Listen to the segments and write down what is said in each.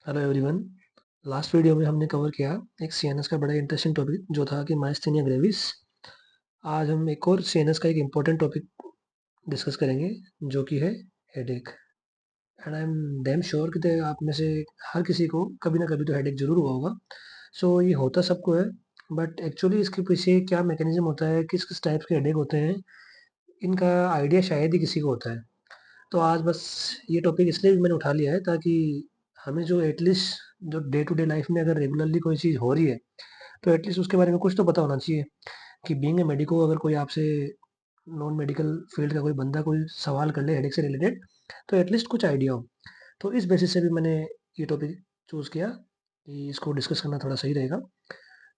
Hello everyone. Last video में हमने cover किया एक सीएनएस का बड़ा इंटरेस्टिंग टॉपिक जो था कि माइस्थेनिया ग्रेविस। आज हम एक और सीएनएस का एक इम्पोर्टेंट टॉपिक डिस्कस करेंगे जो कि है headache. And I am damn sure कि आप में से हर किसी को कभी ना कभी तो हेडेक जरूर हुआ होगा। सो ये होता सबको है, बट एक्चुअली इसके पीछे क्या मैकेनिज्म होता है, किस किस टाइप के हेडेक होते हैं, इनका आइडिया शायद ही किसी को होता है। तो आज बस ये टॉपिक इसलिए भी मैंने उठा लिया है ताकि हमें जो एटलीस्ट जो डे टू डे लाइफ में अगर रेगुलरली कोई चीज़ हो रही है तो एटलीस्ट उसके बारे में कुछ तो पता होना चाहिए कि बीइंग ए मेडिको अगर कोई आपसे नॉन मेडिकल फील्ड का कोई बंदा कोई सवाल कर ले हेडेक से रिलेटेड तो एटलीस्ट कुछ आइडिया हो। तो इस बेसिस से भी मैंने ये टॉपिक चूज़ किया कि इसको डिस्कस करना थोड़ा सही रहेगा।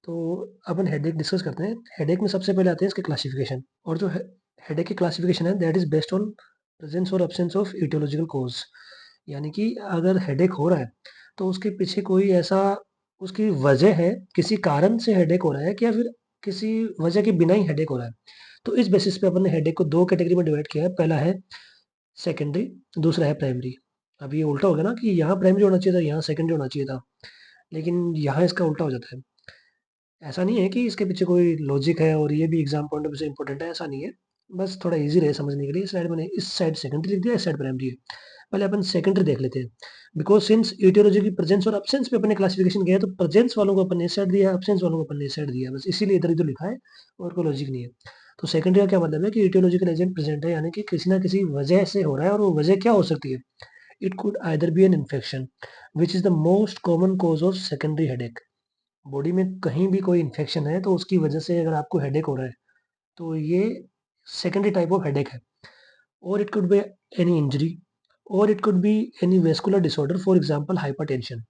तो अपन हेडेक डिस्कस करते हैं। हेडेक में सबसे पहले आते हैं इसके क्लासिफिकेशन, और जो हेडेक की क्लासिफिकेशन है that is based on presence और एब्सेंस ऑफ इटियोलॉजिकल कॉज। यानी कि अगर हेडेक हो रहा है तो उसके पीछे कोई ऐसा उसकी वजह है, किसी कारण से हेडेक हो रहा है, या फिर किसी वजह के बिना ही हेडेक हो रहा है। तो इस बेसिस पे अपन ने हेडेक को दो कैटेगरी में डिवाइड किया है। पहला है सेकेंडरी, दूसरा है प्राइमरी। अब ये उल्टा हो गया ना कि यहाँ प्राइमरी होना चाहिए था, यहाँ सेकेंडरी होना चाहिए था, लेकिन यहाँ इसका उल्टा हो जाता है। ऐसा नहीं है कि इसके पीछे कोई लॉजिक है और ये भी एग्जाम पॉइंट ऑफ व्यू से इंपॉर्टेंट है, ऐसा नहीं है। बस थोड़ा इजी रहे समझने के लिए इस साइड मैंने इस साइड सेकेंडरी लिख दिया, इस साइड प्राइमरी है। पहले अपन सेकेंडरी देख लेते हैं। बिकॉज सिंस इटियोलॉजी की प्रेजेंस और एब्सेंस पे अपने क्लासिफिकेशन किया है तो प्रेजेंस वालों को अपन ने इस साइड दिया, एब्सेंस वालों को अपन ने इस साइड दिया, बस इसीलिए इधर इधर लिखा है और कोई लॉजिक नहीं है। तो सेकेंडरी का क्या मतलब है कि इटियोलॉजिकल एजेंट प्रेजेंट है, यानी कि किसी ना किसी वजह से हो रहा है, और वो वजह क्या हो सकती है। It could either be an infection which is the most common cause of secondary headache. Body में कहीं भी कोई इन्फेक्शन है तो उसकी वजह से अगर आपको हेडेक हो रहा है तो ये सेकेंडरी टाइप ऑफ हेडेक है। और it could be any injury, और it could be any vascular disorder, for example hypertension.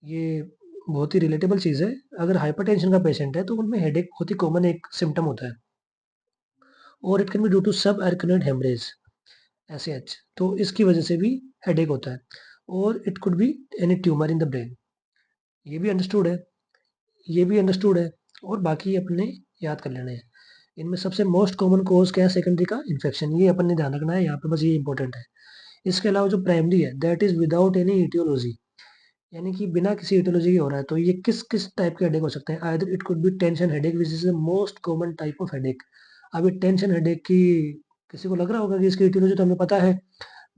ये बहुत ही रिलेटेबल चीज़ है। अगर हाइपरटेंशन का पेशेंट है तो उनमें हेडेक बहुत ही कॉमन एक सिम्टम होता है। और it can be due to subarachnoid haemorrhage, SH, तो इसकी वजह से भी हेडेक होता है। और it could be any tumour in the brain. ये भी अंडरस्टूड है, ये भी अंडरस्टूड है, और बाकी अपने याद कर लेने हैं। इनमें सबसे मोस्ट कॉमन कॉज क्या है सेकेंडरी का, इन्फेक्शन, ये अपन ने ध्यान रखना है यहाँ पे, बस ये इंपॉर्टेंट है। इसके अलावा जो प्राइमरी है that is without any aetiology, यानी कि बिना किसी इटियोलॉजी के हो रहा है। तो ये किस किस टाइप के हेडेक हो सकते हैं। Either it could B tension headache which is the most common type of headache. अभी टेंशन हेडेक की किसी को लग रहा होगा कि इसकी इटियोलॉजी तो हमें पता है,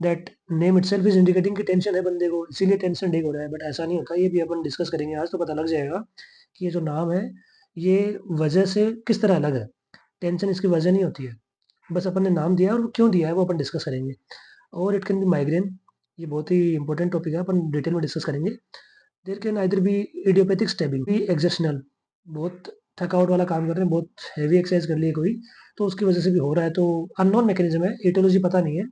that name itself is indicating कि टेंशन है बंदे को इसीलिए टेंशन हेडेक हो रहा है, बट ऐसा नहीं होता। ये भी अपन डिस्कस करेंगे आज, तो पता लग जाएगा कि ये जो नाम है ये वजह से किस तरह अलग है। टेंशन इसकी वजह नहीं होती है, बस अपन ने नाम दिया और क्यों दिया है वो अपन डिस्कस करेंगे। और इट कैन बी माइग्रेन, ये बहुत ही इंपॉर्टेंट टॉपिक है, अपन डिटेल में डिस्कस करेंगे। There can either be idiopathic stabbing, be exertional, बहुत थकावट वाला काम कर रहे हैं, बहुत हैवी एक्सरसाइज कर लिए कोई, तो उसकी वजह से भी हो रहा है। तो अननोन मैकेनिज्म है, एटियोलॉजी पता नहीं है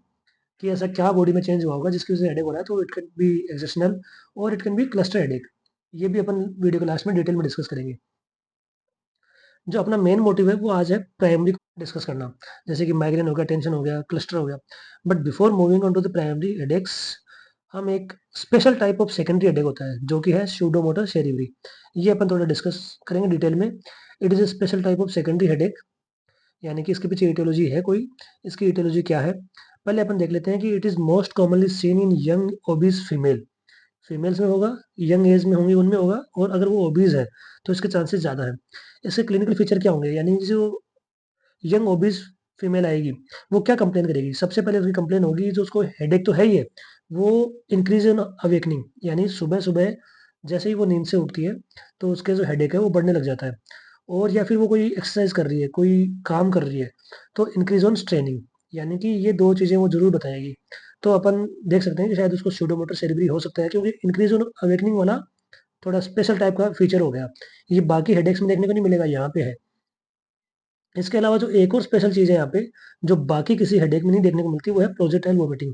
कि ऐसा क्या बॉडी में चेंज हुआ होगा जिसकी वजह से हेडेक हो रहा है। तो इट कैन बी एक्सर्शनल, और it can B cluster headache. ये भी अपन वीडियो के लास्ट में डिटेल में डिस्कस करेंगे। जो अपना मेन मोटिव है वो आज है प्राइमरी डिस्कस करना, जैसे कि माइग्रेन हो गया, टेंशन हो गया, क्लस्टर हो गया। But before moving on to the primary headaches, हम एक special type of secondary headache होता है जो कि है सूडोमोटर सेरिब्री। ये अपन थोड़ा डिस्कस करेंगे डिटेल में। It is a special type of secondary headache, यानी कि इसके पीछे इटियोलॉजी है कोई। इसकी इटियोलॉजी क्या है, पहले अपन देख लेते हैं कि it is most commonly seen in young obese female. Females में होगा, यंग एज में होंगी उनमें होगा, और अगर वो ओबीज है तो इसके चांसेस ज़्यादा है। इसके क्लिनिकल फीचर क्या होंगे, यानी जो यंग ओबीज फीमेल आएगी वो क्या कंप्लेन करेगी। सबसे पहले उसकी कंप्लेन होगी, जो उसको हेडेक तो है ही है, वो इंक्रीज इन अवेकनिंग, यानी सुबह सुबह जैसे ही वो नींद से उठती है तो उसके जो हेडेक है वो बढ़ने लग जाता है। और या फिर वो कोई एक्सरसाइज कर रही है, कोई काम कर रही है, तो इंक्रीज ऑन स्ट्रेनिंग, यानी कि ये दो चीज़ें वो जरूर बताएगी। तो अपन देख सकते हैं कि शायद उसको सूडोमोटर सेरेब्री हो सकता है, क्योंकि इंक्रीज ऑन अवेकनिंग वाला थोड़ा स्पेशल टाइप का फीचर हो गया। ये बाकी हेडेक्स में देखने को नहीं मिलेगा, यहाँ पे है। इसके अलावा जो एक और स्पेशल चीज़ है यहाँ पे, जो बाकी किसी हेडेक में नहीं देखने को मिलती, वो है प्रोजेक्टाइल वोमिटिंग।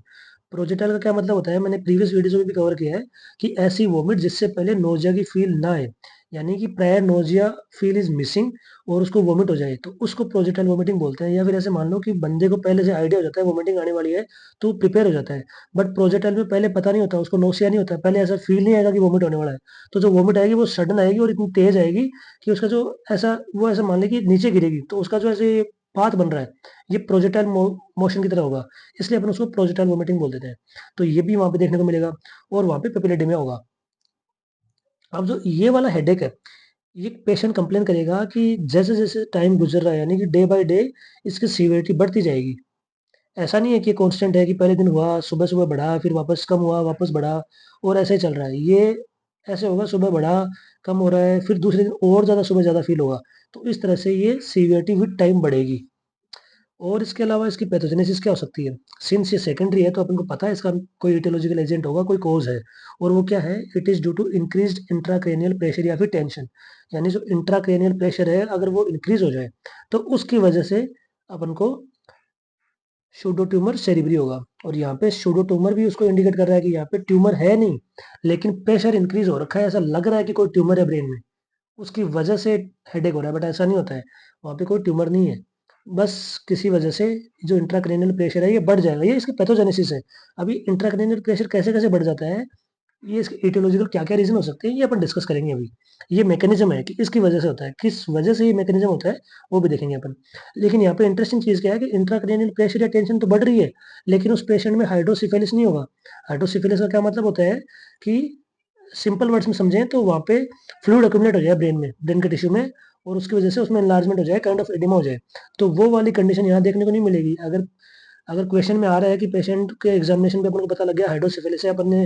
प्रोजेक्टाइल का क्या मतलब होता है, मैंने प्रीवियस वीडियोस में भी कवर किया है कि ऐसी वोमिट जिससे पहले नोजिया की फील ना आए, यानी कि prior nausea feel is missing और उसको वोमिट हो जाए, तो उसको प्रोजेक्टाइल वोमिटिंग बोलते हैं। या फिर ऐसे मान लो कि बंदे को पहले से आइडिया हो जाता है वोमिटिंग आने वाली है, तो प्रिपेयर हो जाता है। बट प्रोजेक्टाइल में पहले पता नहीं होता, उसको नोसिया नहीं होता, पहले ऐसा फील नहीं आएगा कि वोमिट होने वाला है। तो जो वोमिट आएगी वो सडन आएगी और इतनी तेज आएगी कि उसका जो ऐसा वो ऐसा मान ले कि नीचे गिरेगी, तो उसका जो ऐसे पाथ बन रहा है ये प्रोजेक्टाइल मोशन की तरह होगा, इसलिए अपन उसको प्रोजेक्टाइल वोमिटिंग बोल देते हैं। तो ये भी वहां पे देखने को मिलेगा, और वहां पे पेपिलोडेमिया होगा। अब जो ये वाला हेडेक है, ये पेशेंट कंप्लेन करेगा कि जैसे-जैसे टाइम गुज़र रहा है, यानी कि डे बाय डे इसकी सीवियरिटी बढ़ती जाएगी। ऐसा नहीं है कि कांस्टेंट है कि पहले दिन हुआ, सुबह-सुबह बढ़ा, फिर वापस कम हुआ, वापस बढ़ा और ऐसे ही चल रहा है। ये ऐसे होगा, सुबह बढ़ा, कम हो रहा है, फिर दूसरे दिन और ज़्यादा सुबह ज़्यादा फ़ील होगा। तो इस तरह से ये सीवियरिटी विद टाइम बढ़ेगी। और इसके अलावा इसकी पैथोजेनेसिस क्या हो सकती है? सिंस ये सेकेंडरी है तो अपन को पता है इसका कोई इटियोलॉजिकल एजेंट होगा, कोई कॉज़ है और वो क्या है? It is due to increased intracranial pressure या फिर टेंशन। यानी जो इंट्राक्रैनियल प्रेशर है, अगर वो इंक्रीज़ हो जाए, तो उसकी वजह से अपन को सूडो ट्यूमर सेरेब्री होगा। और यहाँ पे सूडो ट्यूमर भी उसको इंडिकेट कर रहा है कि यहाँ पे ट्यूमर है नहीं, लेकिन प्रेशर इंक्रीज़ हो रखा है, ऐसा लग रहा है कि कोई ट्यूमर है ब्रेन में। उसकी वजह से हेडेक हो रहा है, बट ऐसा नहीं होता है। वहाँ पे कोई ट्यूमर नहीं है। बस किसी वजह से जो इंट्राक्रैनियल प्रेशर है ये बढ़ जाएगा, ये इसकी पैथोजेनेसिस है। अभी इंट्राक्रैनियल प्रेशर कैसे-कैसे बढ़ जाता है, ये इसके एटियोलॉजिकल क्या-क्या रीज़न हो सकते हैं, ये अपन डिस्कस करेंगे अभी। ये मैकेनिज़्म है कि इसकी वजह से होता है, किस वजह से ये मैकेनिज़्म होता है, वो भी देखेंगे अपन। लेकिन यहाँ पे इंटरेस्टिंग चीज़ क्या है कि इंट्राक्रैनियल प्रेशर या टेंशन तो बढ़ रही है, लेकिन उस पेशेंट में हाइड्रोसिफिलिस नहीं होगा। हाइड्रोसिफिलिस का क्या मतलब होता है कि सिंपल वर्ड्स में समझें तो वहाँ पे फ्लूइड एक्युमुलेट हो जाए ब्रेन में, ब्रेन के टिश्यू में और उसकी वजह से उसमें एनलार्जमेंट हो जाए, काइंड ऑफ एडिमा हो जाए। तो वो वाली कंडीशन यहाँ देखने को नहीं मिलेगी। अगर अगर क्वेश्चन में आ रहा है कि पेशेंट के एग्जामिनेशन पे अपन को पता लग गया हाइड्रोसिफिलिस है, अपन ने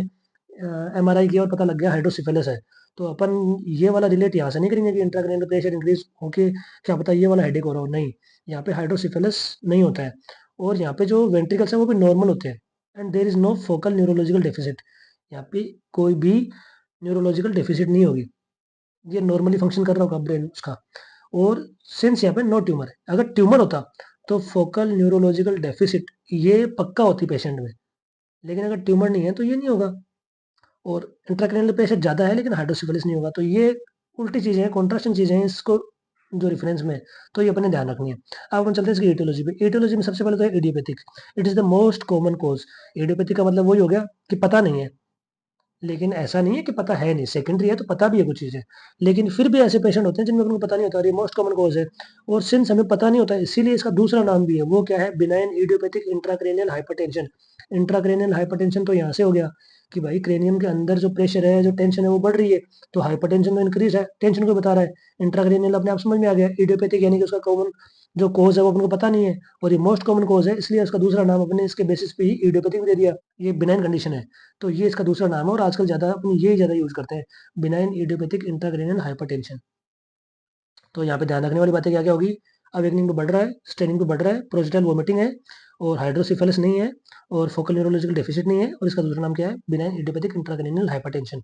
एमआरआई किया और पता लग गया हाइड्रोसिफिलिस है, तो अपन ये वाला रिलेट यहाँ से नहीं करेंगे कि इंट्राक्रैनियल प्रेशर इंक्रीज होके क्या पता ये वाला हेडेक हो रहा हो, नहीं। यहाँ पे हाइड्रोसिफिलिस नहीं होता है और यहाँ पे जो वेंट्रिकल्स है वो भी नॉर्मल होते हैं and there is no focal neurological deficit. यहाँ पे कोई भी न्यूरोलॉजिकल डेफिसिट नहीं होगी, ये नॉर्मली फंक्शन कर रहा होगा ब्रेन उसका। और सिंस यहाँ पे नो ट्यूमर है, अगर ट्यूमर होता तो फोकल न्यूरोलॉजिकल डेफिसिट ये पक्का होती पेशेंट में, लेकिन अगर ट्यूमर नहीं है तो ये नहीं होगा। और इंट्राक्रैनियल प्रेशर ज़्यादा है लेकिन हाइड्रोसिफिलिस नहीं होगा, तो ये उल्टी चीज़ें हैं, कॉन्ट्रास्टिंग चीज़ें हैं, इसको जो रेफरेंस में है, तो ये अपने ध्यान रखनी है। अब अपन चलते हैं इसकी एटियोलॉजी पे। एटियोलॉजी में सबसे पहले तो है idiopathic. It is the most common cause. Idiopathic का मतलब वही हो गया कि पता नहीं है, लेकिन ऐसा नहीं है कि पता है नहीं, सेकेंडरी है तो पता भी है कुछ चीज़ें। लेकिन फिर भी ऐसे पेशेंट होते हैं जिनमें उनको पता नहीं होता और ये मोस्ट कॉमन कॉज़ है। और सिंस हमें पता नहीं होता है इसीलिए इसका दूसरा नाम भी है, वो क्या है? Benign idiopathic intracranial hypertension. Intracranial hypertension तो यहाँ से हो गया कि भाई क्रेनियम के अंदर जो प्रेशर है, जो टेंशन है वो बढ़ रही है, तो हाइपरटेंशन तो इंक्रीज़ है, टेंशन को बता रहा है। इंट्राक्रैनियल अपने आप समझ में आ गया। इडियोपैथिक यानी कि उसका कॉमन जो कॉज़ है वो अपन को पता नहीं है और ये मोस्ट कॉमन कॉज़ है, इसलिए उसका दूसरा नाम अपने इसके बेसिस पे ही इडियोपैथिक दे दिया। ये बिनाइन कंडीशन है, तो ये इसका दूसरा नाम है और आजकल ज़्यादा अपन यही ज़्यादा यूज़ करते हैं, बिनाइन इडियोपैथिक इंट्राक्रैनियल हाइपरटेंशन। तो यहाँ पे ध्यान रखने वाली बातें क्या-क्या होगी? अवेकनिंग पे बढ़ रहा है, स्ट्रेनिंग पे बढ़ रहा है, प्रोजेक्टाइल वोमिटिंग है और हाइड्रोसिफिलिस नहीं है और फोकल न्यूरोलॉजिकल डेफिसिट नहीं है और इसका दूसरा नाम क्या है? Benign idiopathic intracranial hypertension.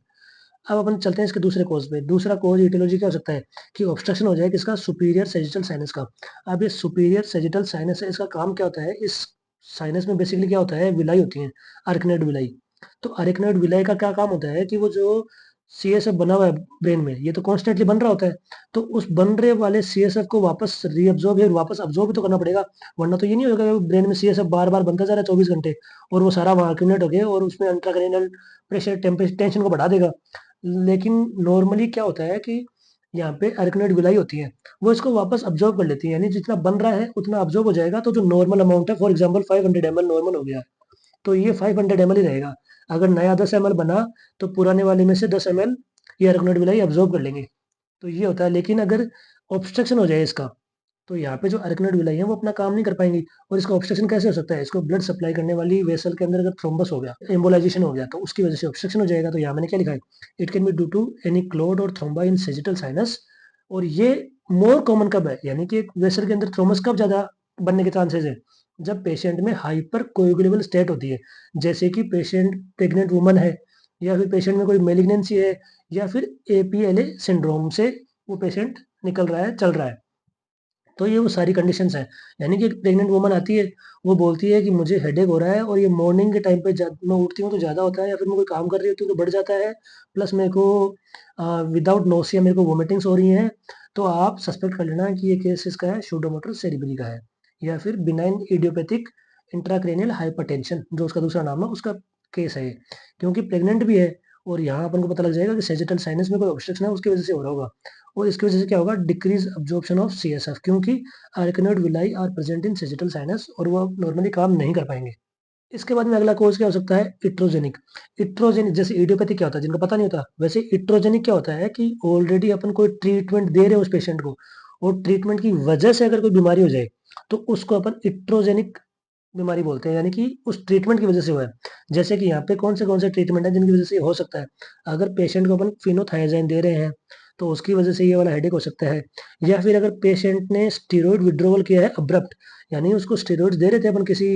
अब अपन चलते हैं इसके दूसरे कॉज़ पे। दूसरा कॉज़ ईटियोलॉजी क्या हो सकता है कि ऑब्स्ट्रक्शन हो जाए किसका? सुपीरियर सैजिटल साइनस का। अब ये सुपीरियर सैजिटल साइनस है, इसका काम क्या होता है? इस साइनस में बेसिकली क्या होता है? विलाई होती हैं, अरेक्नॉइड विलाई। तो अरेक्नॉइड विलाई का क्या काम होता है कि वो जो सीएसएफ बना हुआ है ब्रेन में, ये तो कॉन्स्टेंटली बन रहा होता है, तो उस बन रहे वाले सीएसएफ को वापस रीअब्ज़ॉर्ब या वापस अब्ज़ॉर्ब भी तो करना पड़ेगा, वरना तो ये नहीं होगा कि ब्रेन में सीएसएफ बार-बार बनता जा रहा है 24 घंटे और वो सारा वहाँ एक्यूमुलेट हो गया और उसमें इंट्राक्रैनियल प्रेशर टेंशन को बढ़ा देगा। लेकिन नॉर्मली क्या होता है कि यहाँ पे अरेक्नॉइड विलाई होती है, वो इसको वापस अब्ज़ॉर्ब कर लेती है, यानी जितना बन रहा है उतना अब्ज़ॉर्ब हो जाएगा, तो जो नॉर्मल अमाउंट है फॉर एग्ज़ाम्पल 500 एमएल नॉर्मल हो गया, तो ये 500 एमएल ही रहेगा। अगर नया 10 एमएल बना, तो पुराने वाले में से 10 एमएल ये अरेक्नॉइड विलाई अब्ज़ॉर्ब कर लेंगे, तो ये होता है। लेकिन अगर ऑब्स्ट्रक्शन हो जाए इसका, तो यहाँ पे जो अरेक्नॉइड विलाई है वो अपना काम नहीं कर पाएँगी और इसका ऑब्स्ट्रक्शन कैसे हो सकता है? इसको ब्लड सप्लाई करने वाली वेसल के अंदर अगर थ्रोम्बस हो गया, एम्बोलाइज़ेशन हो गया, तो उसकी वजह से ऑब्स्ट्रक्शन हो जाएगा। तो यहाँ मैंने क्या लिखा है? It can be due to any clot or thrombus in sagittal sinus. और ये मोर कॉमन कब है? यानी कि वेसल के अंदर थ्रोम्बस कब ज़्यादा बनने के चांसेज़ हैं? जब पेशेंट में हाइपर कोएगुलेबल स्टेट होती है, जैसे कि पेशेंट प्रेग्नेंट वुमन है या फिर पेशेंट में कोई मैलिग्नेंसी है या फिर एपीएलए सिंड्रोम से वो पेशेंट निकल रहा है, चल रहा है। तो ये वो सारी कंडीशंस हैं। यानी कि एक प्रेग्नेंट वुमन आती है, वो बोलती है कि मुझे हेडेक हो रहा है और ये मॉर्निंग के टाइम पे मैं उठती हूँ तो ज़्यादा होता है या फिर मैं कोई काम कर रही होती हूँ तो बढ़ जाता है। प्लस मेरे को विदाउट नोसिया मेरे को वोमिटिंग्स हो रही हैं। तो आप सस्पेक्ट कर लेना कि ये केस इसका है, सूडोमोटर सेरेब्रली का है या फिर बिनाइन इडियोपैथिक इंट्राक्रैनियल हाइपरटेंशन जो उसका दूसरा नाम है, उसका केस है ये। क्योंकि प्रेग्नेंट भी है और यहाँ अपन को पता लग जाएगा कि सैजिटल साइनस में कोई ऑब्स्ट्रक्शन है, उसकी वजह से हो रहा होगा। और इसकी वजह से क्या होगा? डिक्रीज़ अब्ज़ॉर्प्शन ऑफ सीएसएफ, क्योंकि arachnoid villi are present in sagittal sinus और वो नॉर्मली काम नहीं कर पाएँगे। इसके बाद में अगला कोर्स क्या हो सकता है, इट्रोजेनिक। इट्रोजेनिक जैसे इडियोपैथिक क्या होता है, जिनको पता नहीं होता, वैसे इट्रोजेनिक क्या होता है कि ऑलरेडी अपन कोई ट्रीटमेंट दे रहे हैं उस पेशेंट को, और ट्रीटमेंट की वजह से अगर कोई बीमारी हो जाए तो उसको अपन इट्रोजेनिक बीमारी बोलते हैं, यानी कि उस ट्रीटमेंट की वजह से हुआ है। जैसे कि यहाँ पे कौन से ट्रीटमेंट है जिनकी वजह से ये हो सकता है। अगर पेशेंट को अपन फिनोथायाजाइन दे रहे हैं तो उसकी वजह से ये वाला हेडेक हो सकता है। या फिर अगर पेशेंट ने स्टीरॉयड विड्रोवल किया है अब्रप्ट, यानी उसको स्टीरॉयड्स दे रहे थे अपन किसी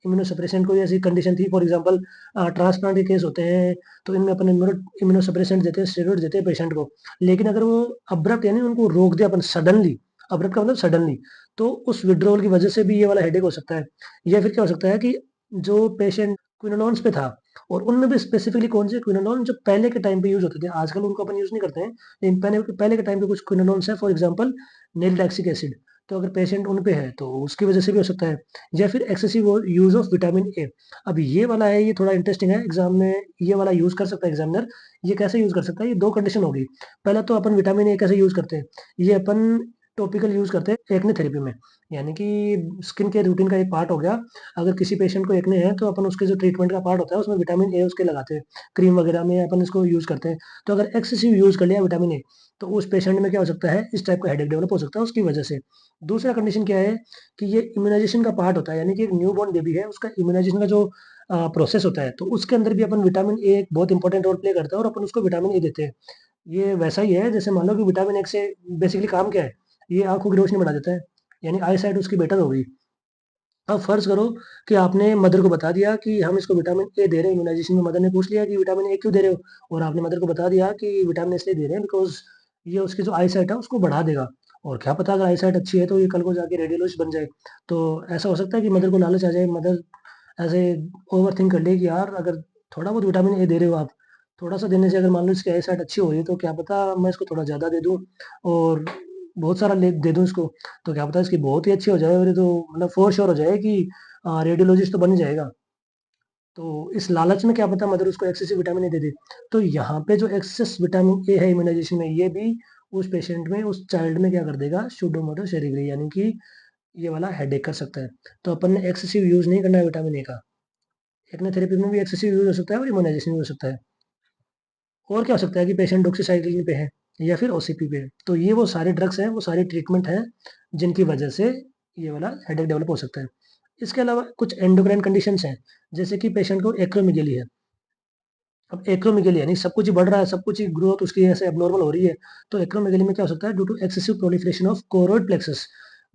इम्यूनोसप्रेसेंट को, ऐसी कंडीशन थी, फॉर एग्जांपल ट्रांसप्लांट के केस होते हैं तो इनमें अपन इम्यूनोसप्रेसेंट देते हैं, स्टीरॉयड देते हैं पेशेंट को। लेकिन अगर वो अब्रप्ट यानी उनको रोक दिया अपन सडनली, अब्रप्ट का मतलब सडनली, तो उस विड्रोवल की वजह से भी ये वाला हेडेक हो सकता है। या फिर क्या हो सकता है कि जो पेशेंट क्विनोलॉन्स पे था, और उनमें भी स्पेसिफिकली कौन से क्विनोलॉन जो पहले के टाइम पे यूज होते थे, आजकल उनको अपन यूज नहीं करते हैं, लेकिन पहले के टाइम पे कुछ क्विनोलॉन्स है, फॉर एग्जांपल नेलटैक्सिक एसिड। तो अगर पेशेंट उन पे है तो उसकी वजह से भी हो सकता है। या फिर excessive use of vitamin A. अब ये वाला है, ये थोड़ा इंटरेस्टिंग है, एग्जाम में ये वाला यूज कर सकता है एग्जामिनर। ये कैसे यूज कर सकता है, ये दो कंडीशन होगी। पहला तो अपन विटामिन ए कैसे यूज करते हैं, ये अपन टॉपिकल यूज करते हैं एक्ने थेरेपी में, यानी कि स्किन के रूटीन का एक पार्ट हो गया। अगर किसी पेशेंट को एक्ने है तो अपन उसके जो ट्रीटमेंट का पार्ट होता है उसमें विटामिन ए उसके लगाते हैं, क्रीम वगैरह में अपन इसको यूज करते हैं। तो अगर एक्सेसिव यूज कर लिया विटामिन ए तो उस पेशेंट में क्या हो सकता है, इस टाइप का हेडेक डेवलप हो सकता है उसकी वजह से। दूसरा कंडीशन क्या है कि ये इम्यूनाइजेशन का पार्ट होता है, यानी कि एक न्यू बॉर्न बेबी है उसका इम्यूनाइजेशन का जो प्रोसेस होता है, तो उसके अंदर भी अपन विटामिन ए एक बहुत इंपॉर्टेंट रोल प्ले करता है, और अपन उसको विटामिन ए देते हैं। ये वैसा ही है जैसे मान लो कि विटामिन ए से बेसिकली काम क्या है, ये आंखों की रोशनी बढ़ा देता है, यानी आई साइट उसकी बेटर हो गई। अब फर्ज करो कि आपने मदर को बता दिया कि हम इसको विटामिन ए दे रहे हैं इम्यूनाइजेशन में, मदर ने पूछ लिया कि विटामिन ए क्यों दे रहे हो, और आपने मदर को बता दिया कि विटामिन इसलिए दे रहे हैं बिकॉज ये उसकी जो आई साइट है उसको बढ़ा देगा। और क्या पता अगर आई साइट अच्छी है तो ये कल को जाके रेडियोलॉजिस्ट बन जाए। तो ऐसा हो सकता है कि मदर को लालच आ जाए, मदर ऐसे ओवर थिंक कर ले कि यार अगर थोड़ा बहुत विटामिन ए दे रहे हो आप, थोड़ा सा देने से अगर मान लो इसकी आई साइट अच्छी हो रही है तो क्या पता मैं इसको थोड़ा ज़्यादा दे दूँ, और बहुत सारा ले दे दूँ इसको, तो क्या पता इसकी बहुत ही अच्छी हो जाए, और ये तो मतलब फोर श्योर हो जाए कि रेडियोलॉजिस्ट तो बन ही जाएगा। तो इस लालच में क्या पता मदर उसको एक्सेसिव विटामिन ए दे दे। तो यहाँ पे जो एक्सेस विटामिन ए है इम्यूनाइजेशन में, ये भी उस पेशेंट में, उस चाइल्ड में क्या कर देगा, सुडोमोटो सेरेब्रल, यानी कि ये वाला हेडेक कर सकता है। तो अपन ने एक्सेसिव यूज नहीं करना है विटामिन ए का। एक्ने थेरेपी में भी एक्सेसिव यूज हो सकता है और इम्यूनाइजेशन भी हो सकता है। और क्या हो सकता है कि पेशेंट डॉक्सीसाइक्लिन पे है या फिर ओसीपी पे है, तो ये वो सारे ड्रग्स हैं, वो सारे ट्रीटमेंट हैं जिनकी वजह से ये वाला हेडेक डेवलप हो सकता है। इसके अलावा कुछ एंडोक्राइन कंडीशंस हैं, जैसे कि पेशेंट को एक्रोमेगेली है। अब एक्रोमेगेली यानी सब कुछ ही बढ़ रहा है, सब कुछ ही ग्रोथ उसकी ऐसे एबनॉर्मल हो रही है। तो एक्रोमेगेली में क्या हो सकता है, due to excessive proliferation of choroid plexus.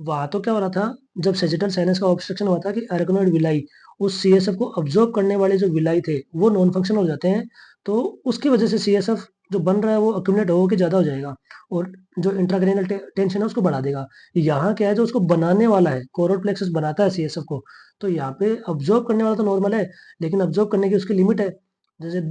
वहां तो क्या हो रहा था, जब सेजिटल साइनस का ऑब्स्ट्रक्शन हुआ था कि अरेक्नोइड विलाई, उस सीएसएफ को अब्जॉर्ब करने वाले जो विलाई थे वो नॉन फंक्शनल हो जाते हैं। तो उसकी वजह से सीएसएफ जो बन रहा है वो अक्यूमुलेट होकर ज्यादा हो जाएगा, और जो इंट्राक्रेनियल टेंशन है उसको बढ़ा देगा। यहाँ क्या है, जो उसको बनाने वाला है, कोरोइड प्लेक्सस बनाता है सीएसएफ को, तो यहाँ पे अब्जॉर्ब करने वाला तो नॉर्मल है, लेकिन अब्जॉर्ब करने की उसकी लिमिट है। जैसे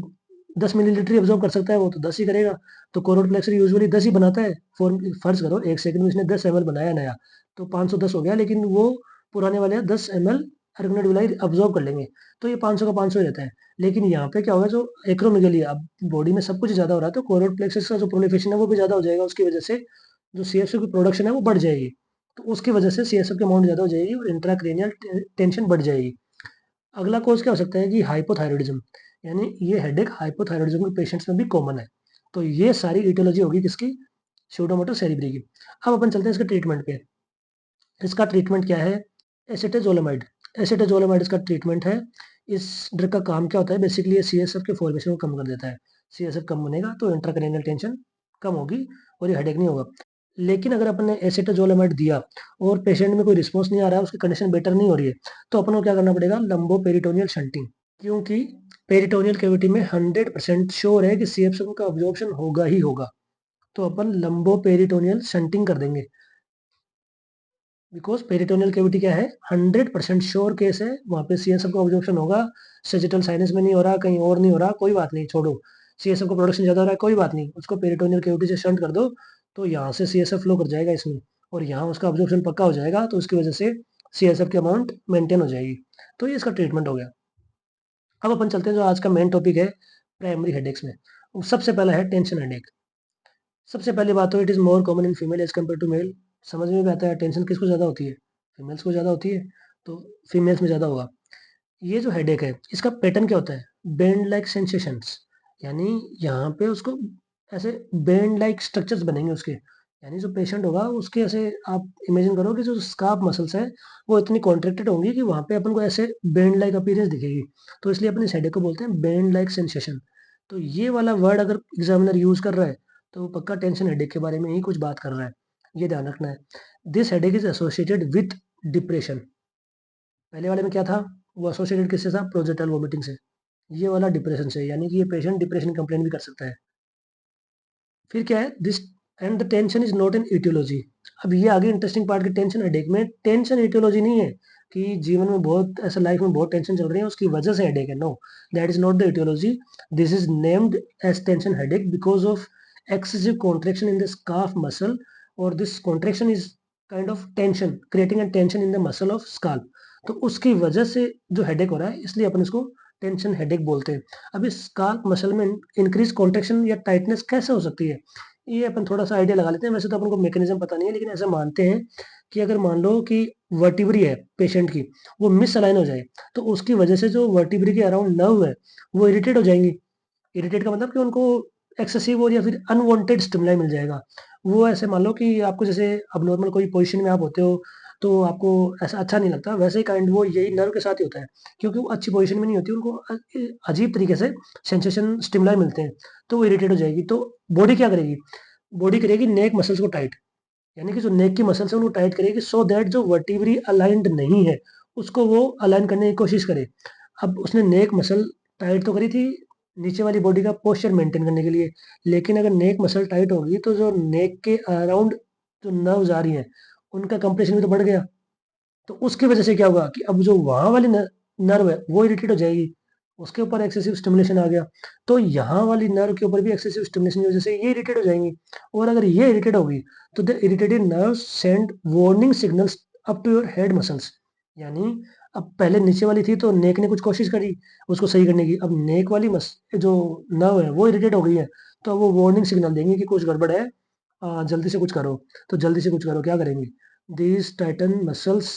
10 मिलीलीटर ही अब्जॉर्ब कर सकता है वो, तो 10 ही करेगा। तो कोरोड प्लेक्सर यूजुअली 10 ही बनाता है। फॉर फर्ज करो 1 सेकंड में इसने 10 ml बनाया नया, तो 510 हो गया, लेकिन वो पुराने वाले 10 ml अर्गोनेट विलाइट अब्जॉर्ब कर लेंगे, तो ये 500 का 500 ही रहता है। लेकिन यहाँ पे क्या होगा, जो एक्रोमेगाली, अब बॉडी में सब कुछ ज्यादा हो रहा है तो कोरोड प्लेक्सस का जो प्रोलिफरेशन है वो भी ज्यादा हो जाएगा, उसकी वजह से जो सीएसएफ की प्रोडक्शन है वो बढ़ जाएगी। तो उसकी वजह से सीएसएफ की अमाउंट ज्यादा हो जाएगी और इंट्राक्रेनियल टेंशन बढ़ जाएगी। अगला कॉज क्या हो सकता है कि हाइपोथायरॉयडिज्म, यानी ये हेडेक हाइपोथायरॉयडिज्म के पेशेंट्स में भी कॉमन है। तो ये सारी इटियोलॉजी होगी किसकी, स्यूडोमोटो सेरेब्री की। अब अपन चलते हैं इसके ट्रीटमेंट पे। इसका ट्रीटमेंट क्या है, एसिटाजोलेमाइड। एसिटाजोलेमाइड इसका ट्रीटमेंट है। इस ड्रग का काम क्या होता है, बेसिकली ये सीएसएफ के फॉर्मेशन को कम कर देता है। सीएसएफ कम बनेगा तो इंट्राक्रेनियल टेंशन कम होगी और ये हेडेक नहीं होगा। लेकिन अगर अपन ने एसिटाजोलेमाइड दिया और पेशेंट में कोई रिस्पॉन्स नहीं आ रहा है, उसकी कंडीशन बेटर नहीं हो रही है, तो अपन को क्या करना पड़ेगा, लंबो पेरिटोनियल शंटिंग। क्योंकि पेरिटोनियल कैविटी में 100% श्योर है कि सीएफएफ का अब्जॉर्प्शन होगा ही होगा, तो अपन लंबो पेरिटोनियल शंटिंग कर देंगे। बिकॉज पेरिटोनियल कैविटी क्या है, 100% श्योर केस है, वहां पे सीएसएफ का ऑब्जॉर्प्शन होगा। सेजिटल साइनस में नहीं हो रहा, कहीं और नहीं हो रहा, कोई बात नहीं, छोड़ो। सीएसएफ का प्रोडक्शन ज्यादा हो रहा है, कोई बात नहीं, उसको पेरिटोनियल कैविटी से शंट कर दो, तो यहाँ से सीएसएफ फ्लो कर जाएगा इसमें, और यहाँ उसका ऑब्जॉर्प्शन पक्का हो जाएगा, तो उसकी वजह से सीएसएफ की अमाउंट मेंटेन हो जाएगी। तो ये इसका ट्रीटमेंट हो गया। अब अपन चलते हैं जो आज का मेन टॉपिक है, प्राइमरी हेडेक्स में। सबसे पहला है टेंशन हेडेक। सबसे पहली बात तो it is more common in female as compare to male. समझ में भी आता है टेंशन किसको ज्यादा होती है, फीमेल्स को ज्यादा होती है, तो फीमेल्स में ज्यादा होगा। ये जो हेडेक है इसका पैटर्न क्या होता है, बेंड लाइक सेंसेशंस, यानी यहाँ पे उसको ऐसे बेंड लाइक स्ट्रक्चर्स बनेंगे उसके, यानी जो पेशेंट होगा उसके ऐसे आप इमेजिन करो कि जो स्काफ मसल्स है वो इतनी कॉन्ट्रैक्टेड होंगी कि वहां पे अपन को ऐसे बेंड लाइक अपीयरेंस दिखेगी, तो इसलिए अपन इस हेडेक को बोलते हैं बेंड लाइक सेंसेशन। तो ये वाला वर्ड अगर एग्जामिनर यूज कर रहा है तो वो पक्का टेंशन हेडेक के बारे में ही कुछ बात कर रहा है, ये ध्यान रखना है। This headache is associated with depression. पहले वाले में क्या था, वो एसोसिएटेड किससे था, प्रोजेक्टाइल वोमिटिंग से। ये वाला डिप्रेशन से, यानी कि ये पेशेंट डिप्रेशन कंप्लेन भी कर सकता है। फिर क्या है, this and the tension is not an aetiology. अब ये आगे इंटरेस्टिंग पार्ट की, टेंशन हेडेक में टेंशन इटियोलॉजी नहीं है कि जीवन में बहुत ऐसा लाइफ में बहुत टेंशन चल रही है उसकी वजह से हेडेक है, no, that is not the aetiology. This is named as tension headache because of excessive contraction in the scalp muscle, or this contraction is kind of tension, creating a tension in the muscle of scalp। तो उसकी वजह से जो headache हो रहा है इसलिए अपन इसको टेंशन हेडेक बोलते हैं। अब इस स्काल्प मसल में इंक्रीज कॉन्ट्रेक्शन या टाइटनेस कैसे हो सकती है, ये अपन थोड़ा सा आइडिया लगा लेते हैं। वैसे तो अपन को मैकेनिज्म पता नहीं है, लेकिन ऐसा मानते हैं कि अगर मान लो कि वर्टिब्री है पेशेंट की, वो मिस अलाइन हो जाए तो उसकी वजह से जो वर्टिब्री के अराउंड नर्व है वो इरिटेट हो जाएंगी। इरिटेट का मतलब कि उनको एक्सेसिव और या फिर अनवांटेड स्टिमुलाई मिल जाएगा। वो ऐसे मान लो कि आपको जैसे अब नॉर्मल कोई पोजीशन में आप होते हो तो आपको ऐसा अच्छा नहीं लगता, वैसे ही काइंड वो यही नर्व के साथ ही होता है, क्योंकि वो अच्छी पोजीशन में नहीं होती, उनको अजीब तरीके से सेंसेशन स्टिमुलाई मिलते हैं, तो वो इरिटेट हो जाएगी। तो बॉडी क्या करेगी, बॉडी करेगी नेक मसल्स को टाइट, यानी कि जो नेक की मसल्स है उनको टाइट करेगी, सो दैट जो वर्टिब्री अलाइंड नहीं है उसको वो अलाइन करने की कोशिश करे। अब उसने नेक मसल टाइट तो करी थी नीचे वाली बॉडी का पोस्चर मेंटेन करने के लिए, लेकिन अगर नेक मसल टाइट होगी तो जो नेक के अराउंड जो नर्व्स आ रही हैं उनका कंप्रेशन भी तो बढ़ गया, तो उसकी वजह से क्या होगा कि अब जो वहां वाली नर्व है वो इरिटेट हो जाएगी, उसके ऊपर एक्सेसिव स्टिमुलेशन आ गया, तो यहाँ वाली नर्व के ऊपर भी एक्सेसिव स्टिमुलेशन की वजह से ये इरिटेट हो जाएंगी। और अगर ये इरिटेट होगी तो the irritated nerve send warning signals up to your head muscles, यानी अब पहले नीचे वाली थी तो नेक ने कुछ कोशिश करी उसको सही करने की, अब नेक वाली जो नर्व है वो इरिटेट हो गई है, तो अब वो वार्निंग सिग्नल देंगे कि कुछ गड़बड़ है, जल्दी से कुछ करो। तो जल्दी से कुछ करो क्या करेंगे, these Titan muscles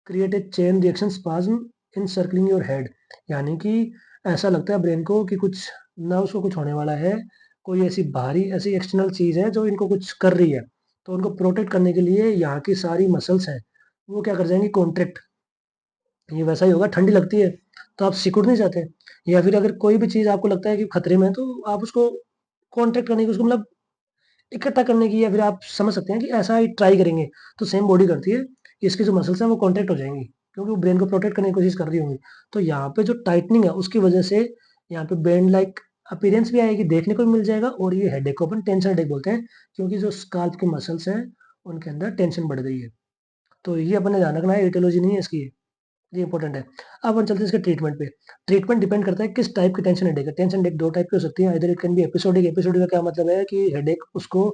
create a chain reaction spasm in circling your head, यानी कि ऐसा लगता है ब्रेन को कि कुछ ना उसको कुछ होने वाला है, कोई ऐसी भारी ऐसी एक्सटर्नल चीज है जो इनको कुछ कर रही है, तो उनको प्रोटेक्ट करने के लिए यहाँ की सारी मसल्स हैं वो क्या कर जाएंगी, कॉन्ट्रैक्ट। ये वैसा ही होगा, ठंडी लगती है तो आप सिकुड़ नहीं जाते, या फिर अगर कोई भी चीज आपको लगता है कि खतरे में है तो आप उसको कॉन्ट्रैक्ट करने की, उसको मतलब इकट्ठा करने की, या फिर आप समझ सकते हैं कि ऐसा ही ट्राई करेंगे तो सेम बॉडी करती है, इसकी जो मसल्स हैं वो कॉन्ट्रैक्ट हो जाएंगी क्योंकि वो ब्रेन को प्रोटेक्ट करने की कोशिश कर रही होंगी। तो यहाँ पे जो टाइटनिंग है उसकी वजह से यहाँ पे बैंड लाइक अपीयरेंस भी आएगी, देखने को भी मिल जाएगा, और ये हेडेक को अपन टेंशन हेडेक बोलते हैं क्योंकि जो स्काल्प के मसल्स हैं उनके अंदर टेंशन बढ़ गई है। तो ये अपन ने ध्यान रखना है, एटियोलॉजी नहीं है इसकी, ये इंपॉर्टेंट है। अब हम चलते हैं इसके ट्रीटमेंट पे। ट्रीटमेंट डिपेंड करता है किस टाइप की टेंशन हेडेक है। टेंशन हेडेक दो टाइप की हो सकती है, इधर it can B episodic. Episodic का क्या मतलब है कि हेडेक उसको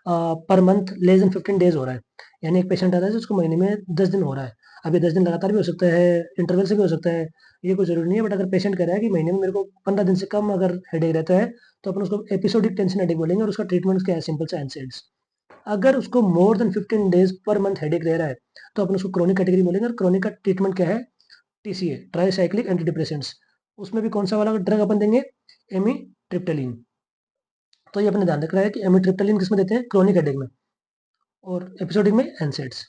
per month less than 15 days हो रहा है, यानी एक पेशेंट आता है जिसको महीने में 10 दिन हो रहा है। अब ये 10 दिन लगातार भी हो सकता है, इंटरवल से भी हो सकता है, ये कोई जरूरी नहीं है, बट अगर पेशेंट कह रहा है कि महीने में मेरे को 15 दिन से कम अगर हेडेक रहता है तो अपन उसको एपिसोडिक टेंशन हेडेक बोलेंगे, और उसका ट्रीटमेंट क्या है, सिंपल सा एनसेड्स। अगर उसको more than 15 days per month headache रह रहा है तो अपन उसको क्रोनिक कैटेगरी बोलेंगे, और क्रोनिक का ट्रीटमेंट क्या है, टीसीए, ट्राईसाइक्लिक एंटी डिप्रेसेंट्स। उसमें भी कौन सा वाला ड्रग अपन देंगे, एमिट्रिप्टाइलिन। तो ये अपने ध्यान रखना है कि एमिट्रिप्टाइलिन किसमें देते हैं, क्रोनिक हेडेक में, और एपिसोडिक में एनसेड्स।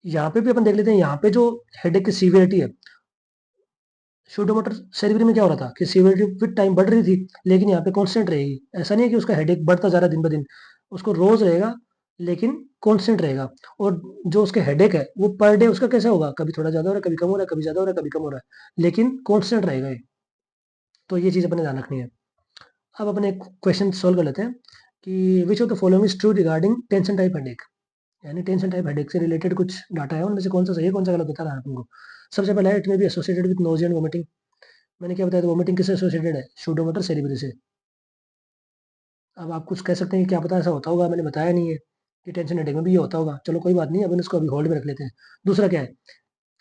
यहाँ पे भी अपन देख लेते हैं, यहाँ पे जो हेडेक की सीवियरिटी है, शूडोमोटर सेरेब्रम में क्या हो रहा था कि सीवियरिटी विद टाइम बढ़ रही थी, लेकिन यहाँ पे कांस्टेंट रहेगी। ऐसा नहीं है कि उसका हेडेक बढ़ता जा रहा है दिन ब दिन, उसको रोज रहेगा लेकिन कांस्टेंट रहेगा। और जो उसके हेडेक है वो पर डे उसका कैसा होगा, कभी थोड़ा ज्यादा हो रहा है, कभी कम हो रहा है, कभी ज्यादा हो रहा है, कभी कम हो रहा है, लेकिन कांस्टेंट रहेगा ये। तो ये चीज अपने ध्यान रखनी है। अब अपने एक क्वेश्चन सोल्व कर लेते हैं कि which of the following is true regarding tension type headache, यानी टेंशन टाइप हेडेक से रिलेटेड कुछ डाटा है, उनमें से कौन सा सही है कौन सा गलत बता रहा है आपको। सबसे पहला है, इट में be associated with nausea and vomiting. मैंने क्या बताया था, वोमिटिंग किससे एसोसिएटेड है, शूडोमोटर सेरेब्रम से। अब आप कुछ कह सकते हैं कि क्या पता ऐसा होता होगा, मैंने बताया नहीं है कि टेंशन हेडेक में भी ये होता होगा, चलो कोई बात नहीं, अपन इसको अभी होल्ड में रख लेते हैं। दूसरा क्या है,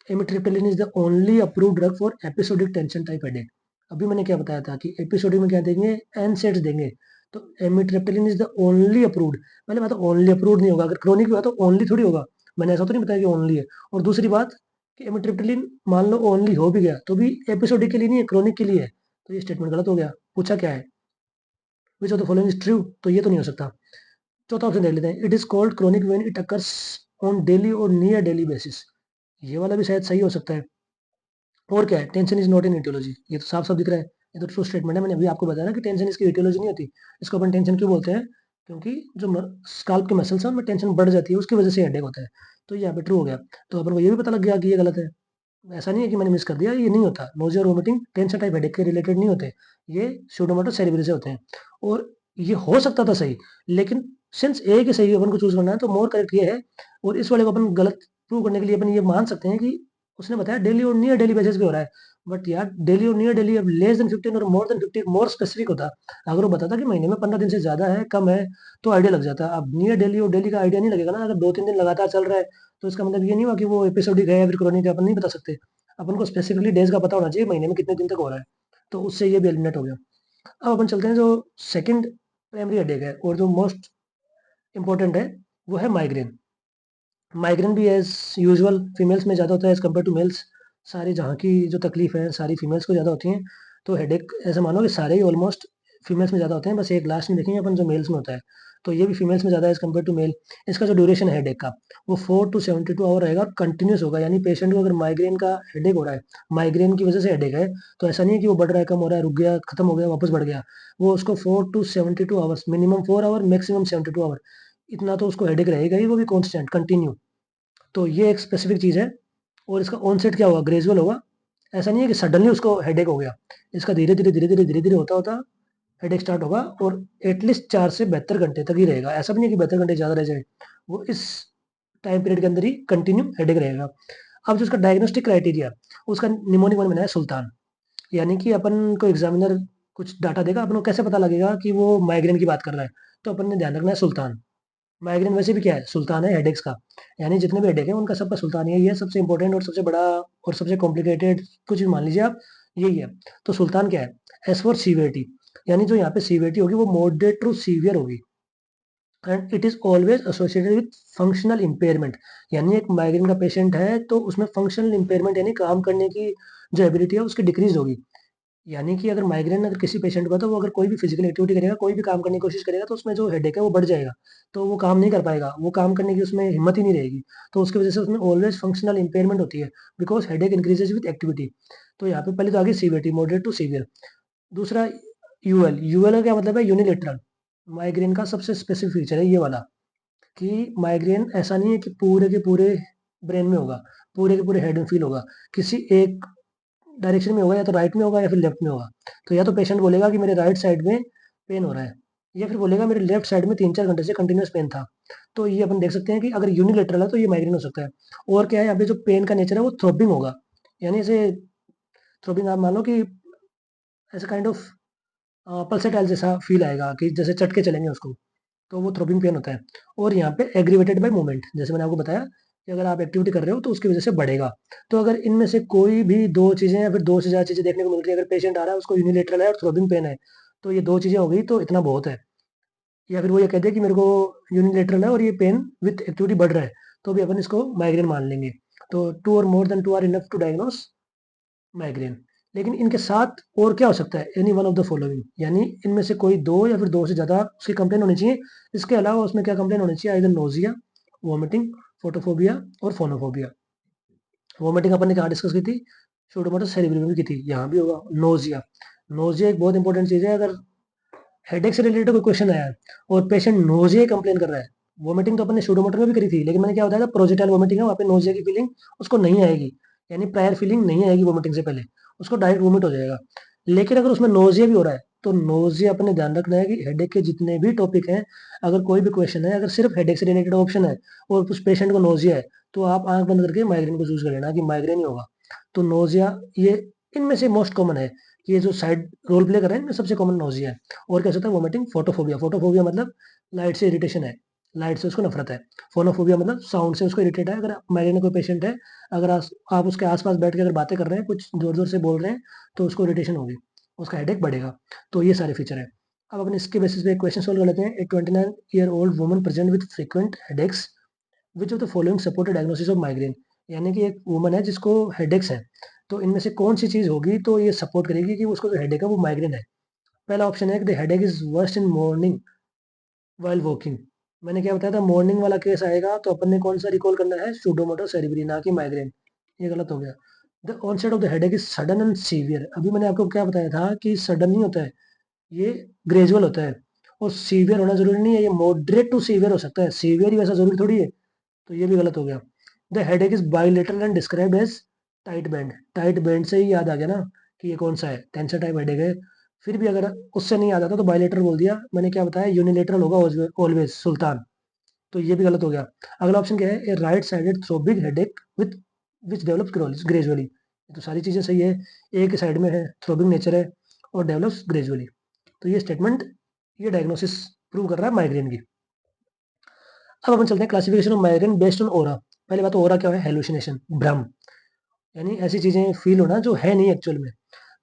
amitriptyline is the only approved drug for episodic tension type headache. अभी मैंने क्या बताया था कि एपिसोडिक में क्या देंगे, एनसेड्स देंगे। तो एमिट्रिप्टाइलिन इज द ओनली अप्रूव्ड, पहले बात ओनली अप्रूव्ड नहीं होगा, अगर क्रोनिक हुआ तो ओनली थोड़ी होगा, मैंने ऐसा तो नहीं बताया कि ओनली है। और दूसरी बात, कि एमिट्रिप्टिलिन मान लो ओनली हो भी गया तो भी एपिसोडिक के लिए नहीं है, क्रोनिक के लिए है, तो ये स्टेटमेंट गलत हो गया। पूछा क्या है, which of the following is true, तो ये तो नहीं हो सकता। चौथा ऑप्शन देख लेते हैं, it is called chronic when it occurs on daily और नियर डेली बेसिस, ये वाला भी शायद सही हो सकता है। और क्या है, tension is not in aetiology, ये तो साफ साफ दिख रहा है, ये तो ट्रू स्टेटमेंट है। मैंने अभी आपको बताया ना कि टेंशन इसकी इटियोलॉजी नहीं होती। इसको अपन टेंशन क्यों बोलते हैं, क्योंकि जो स्काल्प के मसल्स हैं उनमें टेंशन बढ़ जाती है, उसकी वजह से हेडेक होता है। तो यहाँ पे ट्रू हो गया। तो अपन को ये भी पता लग गया कि ये गलत है। ऐसा नहीं है कि मैंने मिस कर दिया, ये नहीं होता। नोजिया और वोमिटिंग टेंशन टाइप हेडेक के रिलेटेड नहीं होते, ये स्यूडोमोटो सेरेब्रल से होते हैं। और ये हो सकता था सही, लेकिन सिंस एक ही सही अपन को चूज करना है तो मोर करेक्ट ये है। और इस वाले को अपन गलत प्रूव करने के लिए अपन ये मान सकते हैं कि उसने बताया डेली और नियर डेली बेसिस पे हो रहा है। बट यार डेली और नियर डेली, अब लेस देन 15 और मोर देन 50 मोर स्पेसिफिक होता। अगर वो बताता कि महीने में 15 दिन से ज्यादा है कम है तो आइडिया लग जाता। अब नियर डेली और डेली का आइडिया नहीं लगेगा ना, अगर 2-3 दिन लगातार चल रहा है तो इसका मतलब ये नहीं हुआ कि वो एपिसोडिक है या फिर क्रोनिक है, अपन नहीं बता सकते। अपन को स्पेसिफिकली डेज का पता होना चाहिए, महीने में कितने दिन तक हो रहा है। तो उससे ये भी एलिमिनेट हो गया। अब अपन चलते हैं जो सेकंड प्राइमरी हेडेक है और जो मोस्ट इंपॉर्टेंट है, वो है माइग्रेन। माइग्रेन भी एज यूजुअल फीमेल्स में ज़्यादा होता है एज कम्पेयर टू मेल्स। सारी जहाँ की जो तकलीफ है सारी फीमेल्स को ज़्यादा होती हैं। तो हेडेक ऐसे मानो कि सारे ही ऑलमोस्ट फीमेल्स में ज़्यादा होते हैं, बस एक लास्ट में देखेंगे अपन जो मेल्स में होता है। तो ये भी फीमेल्स में ज़्यादा एज कम्पेयर टू मेल। इसका जो ड्यूरेशन है हेडेक का, वो 4 to 72 आवर रहेगा और कंटिन्यूस होगा। यानी पेशेंट को अगर माइग्रेन का हेडेक हो रहा है, माइग्रेन की वजह से हेडेक है, तो ऐसा नहीं है कि वो बढ़ रहा है, कम हो रहा है, रुक गया, खत्म हो गया, वापस बढ़ गया। वो उसको 4 to 72 hours, minimum 4 hour, maximum 72 hour, इतना तो उसको हेडेक रहेगा ही, वो भी कॉन्स्टेंट कंटिन्यू। तो ये एक स्पेसिफिक चीज़ है। और इसका ऑनसेट क्या होगा, ग्रेजुअल होगा। ऐसा नहीं है कि सडनली उसको हेडेक हो गया, इसका धीरे धीरे धीरे धीरे धीरे धीरे होता होता हेडेक स्टार्ट होगा। और एटलीस्ट 4 से 72 घंटे तक ही रहेगा। ऐसा भी नहीं है कि 72 घंटे ज़्यादा रह जाए, वो इस टाइम पीरियड के अंदर ही कंटिन्यू हेडेक रहेगा। अब जो उसका डायग्नोस्टिक क्राइटेरिया, उसका निमोनिक वन बनाया सुल्तान। यानी कि अपन को एग्जामिनर कुछ डाटा देगा, अपन को कैसे पता लगेगा कि वो माइग्रेन की बात कर रहा है, तो अपन ने ध्यान रखना है सुल्तान। माइग्रेन वैसे भी क्या है, सुल्तान है हेडेक्स का। यानी जितने भी हेडेक है उनका सबका सुल्तान यही है, सबसे इंपॉर्टेंट और सबसे बड़ा और सबसे कॉम्प्लिकेटेड, कुछ भी मान लीजिए आप, यही है। तो सुल्तान क्या है, एस फॉर सीवियरिटी, यानी जो यहाँ पे सीवियरिटी होगी वो मॉडरेट टू सीवियर होगी। And it is always associated with functional impairment. यानी एक माइग्रेन का पेशेंट है तो उसमें फंक्शनल इम्पेयरमेंट यानी काम करने की जो एबिलिटी है उसकी डिक्रीज होगी। यानी कि अगर माइग्रेन अगर किसी पेशेंट को है तो वो अगर कोई भी फिजिकल एक्टिविटी करेगा, कोई भी काम करने की कोशिश करेगा, तो उसमें जो हेडेक है वो बढ़ जाएगा। तो वो काम नहीं कर पाएगा, वो काम करने की उसमें हिम्मत ही नहीं रहेगी। तो उसकी वजह से उसमें ऑलवेज फंक्शनल इंपेयरमेंट होती है, because headache increases with activity. तो यहाँ पे पहले तो आगे सीवियरिटी, मॉडरेट टू सीवियर। दूसरा यूएल, यूएल का क्या मतलब है, यूनिलेटरल। माइग्रेन का सबसे स्पेसिफिक फीचर है ये वाला, कि माइग्रेन ऐसा नहीं है कि पूरे के पूरे ब्रेन में होगा, पूरे के पूरे हेड में फील होगा। किसी एक डायरेक्शन में होगा, या तो राइट में होगा या फिर लेफ्ट में होगा। तो या तो पेशेंट बोलेगा कि मेरे राइट साइड में पेन हो रहा है, या फिर बोलेगा मेरे लेफ्ट साइड में 3-4 घंटे से कंटिन्यूस पेन था। तो ये अपन देख सकते हैं कि अगर यूनिलेटरल है तो ये माइग्रेन हो सकता है। और क्या है, यहाँ पे जो पेन का नेचर है वो थ्रोबिंग होगा। यानी ऐसे थ्रोबिंग आप मान लो कि ऐसे काइंड ऑफ पल्सेटाइल जैसा फील आएगा कि जैसे चटके चलेंगे उसको, तो वो थ्रोबिंग पेन होता है। और यहाँ पे एग्रीवेटेड बाय मूवमेंट, जैसे मैंने आपको बताया कि अगर आप एक्टिविटी कर रहे हो तो उसकी वजह से बढ़ेगा। तो अगर इनमें से कोई भी दो चीजें या फिर दो से ज्यादा चीजें देखने को मिल रही है, अगर पेशेंट आ रहा है उसको यूनिलेटरल है और थ्रोबिंग पेन है, तो ये दो चीजें हो गई तो इतना बहुत है। या फिर वो ये कहते हैं कि मेरे को यूनिलेटरल है और ये पेन विथ एक्टिविटी बढ़ रहा है, तो भी अपन इसको माइग्रेन मान लेंगे। तो 2 और more than 2 are enough to diagnose migraine. लेकिन इनके साथ और क्या हो सकता है, any one of the following, यानी इनमें से कोई दो या फिर दो से ज्यादा उसकी कंप्लेन होनी चाहिए। इसके अलावा उसमें क्या कंप्लेन होनी चाहिए, आइदर नोजिया, वोमिटिंग, फोटोफोबिया और फोनोफोबिया। वोमिटिंग अपन ने कहाँ डिस्कस की थी, छोटो सेरिब्रम में की थी, यहाँ भी होगा नोजिया। नोजिया एक बहुत इंपॉर्टेंट चीज है। अगर हेडेक से रिलेटेड कोई क्वेश्चन आया है और पेशेंट नोजिया कंप्लेन कर रहा है, वोमिटिंग तो अपन ने शूडोमोटर में भी करी थी, लेकिन मैंने क्या बताया था, प्रोजेक्टाइल वोमिटिंग है, वहाँ पे नोजिया की फीलिंग उसको नहीं आएगी। यानी प्रायर फीलिंग नहीं आएगी वोमिटिंग से पहले, उसको डायरेक्ट वोमिट हो जाएगा। लेकिन अगर उसमें नोजिया भी हो रहा है तो नोजिया अपने ध्यान रखना है कि हेडेक के जितने भी टॉपिक हैं, अगर कोई भी क्वेश्चन है, अगर सिर्फ हेडेक से रिलेटेड ऑप्शन है और उस पेशेंट को नोजिया है, तो आप आंख बंद करके माइग्रेन को चूज कर लेना कि माइग्रेन ही होगा। तो नोजिया ये इनमें से मोस्ट कॉमन है, ये जो साइड रोल प्ले कर रहे हैं इनमें सबसे कॉमन नोजिया है। और क्या होता है, वोमिटिंग, फोटोफोबिया, फोटोफोबिया मतलब लाइट से इरिटेशन है, लाइट से उसको नफरत है। फोनोफोबिया मतलब साउंड से उसको इरिटेट है। अगर माइग्रेन कोई पेशेंट है, अगर आप उसके आसपास बैठ के अगर बातें कर रहे हैं, कुछ जोर जोर से बोल रहे हैं, तो उसको इरिटेशन होगी, उसका हेडेक बढ़ेगा। तो ये सारे फीचर है। अब अपन इसके बेसिस पे क्वेश्चन सोल्व कर लेते हैं। ए 29 year old woman present with frequent headaches, which of the following support diagnosis of migraine. यानी कि एक वुमन है जिसको हेडेक्स है, तो इनमें से कौन सी चीज़ होगी तो ये सपोर्ट करेगी कि उसको जो हेडेक है वो माइग्रेन है। पहला ऑप्शन है कि the headache is worst in morning while walking. मैंने क्या बताया था, मॉर्निंग वाला केस आएगा तो अपन ने कौन सा रिकॉल करना है, सुडोमोटो सेरेब्री, ना कि माइग्रेन। ये गलत हो गया। The onset of the headache is sudden and severe. अभी मैंने आपको क्या बताया था कि सडन नहीं होता है, ये ग्रेजुअल होता है। और सीवियर होना जरूरी नहीं है, ये मॉडरेट टू सीवियर हो सकता है, सीवियर ही वैसा जरूरी थोड़ी है। तो ये भी गलत हो गया। The headache is bilateral and described as tight band. Tight band से ही याद आ गया ना कि ये कौन सा है, टेंसर टाइप हेडेक है। फिर भी अगर उससे नहीं याद आता तो बाइलेटरल बोल दिया। मैंने क्या बताया, यूनिलेटरल होगा ऑलवेज, सुल्तान। तो ये भी गलत हो गया। अगला ऑप्शन क्या है, a right sided throbbing headache with which develops gradually. तो सारी चीजें सही है, एक साइड में है, थ्रोबिक नेचर है और डेवलप्स ग्रेजुअली। तो ये स्टेटमेंट, ये डायग्नोसिस प्रूव कर रहा है माइग्रेन की। अब अपन चलते हैं classification of migraine based on aura. पहले बात, ओरा क्या है, हेलुसिनेशन, भ्रम, यानी ऐसी चीजें फील होना जो है नहीं एक्चुअल में।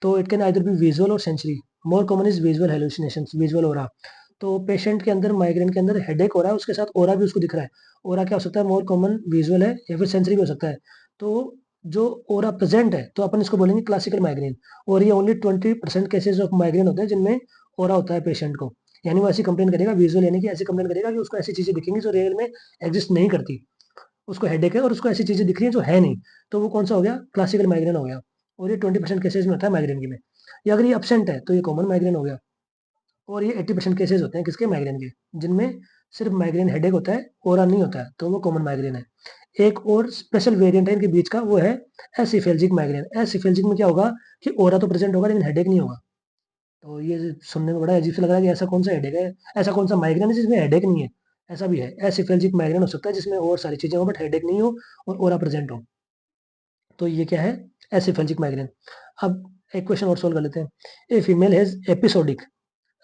तो it can either be visual or sensory. More common is visual hallucination, visual aura. तो पेशेंट के अंदर, माइग्रेन के अंदर हेडेक हो रहा है, उसके साथ ओरा भी उसको दिख रहा है। ओरा क्या हो सकता है, मोर कॉमन विजुअल है या फिर सेंसरी भी हो सकता है। तो जो ओरा प्रेजेंट है तो अपन इसको बोलेंगे क्लासिकल माइग्रेन। और ये ओनली 20% केसेज ऑफ माइग्रेन होते हैं जिनमें ओरा होता है पेशेंट को। यानी वो ऐसी कंप्लेन करेगा, विजुअल यानी कि ऐसी कंप्लेन करेगा कि उसको ऐसी चीजें दिखेंगी जो रियल में एग्जिस्ट नहीं करती। उसको हेडेक है और उसको ऐसी चीजें दिख रही है जो है नहीं। तो वो कौन सा हो गया, क्लासिकल माइग्रेन हो गया। और ये 20% केसेज में होता है माइग्रेन की में। या अगर ये अपसेंट है तो ये कॉमन माइग्रेन हो गया। और ये 80% केसेज होते हैं किसके, माइग्रेन के, जिनमें सिर्फ माइग्रेन हेडेक होता है, ओरा नहीं होता है, तो वो कॉमन माइग्रेन है। एक और स्पेशल वेरिएंट है इनके बीच का, वो है एसिफेल्जिक माइग्रेन। एसिफेल्जिक में क्या होगा कि ओरा तो प्रेजेंट होगा लेकिन हेडेक नहीं होगा। तो ये सुनने में बड़ा अजीब सा लग रहा है कि ऐसा कौन सा हेडेक है, ऐसा कौन सा माइग्रेन है जिसमें हेडेक नहीं है। ऐसा भी है, एसिफेल्जिक माइग्रेन हो सकता है जिसमें और सारी चीजें हो बट हेडेक नहीं हो और ओरा प्रेजेंट हो। तो ये क्या है, एसिफेल्जिक माइग्रेन। अब एक क्वेश्चन और सोल्व कर लेते हैं। A female has episodic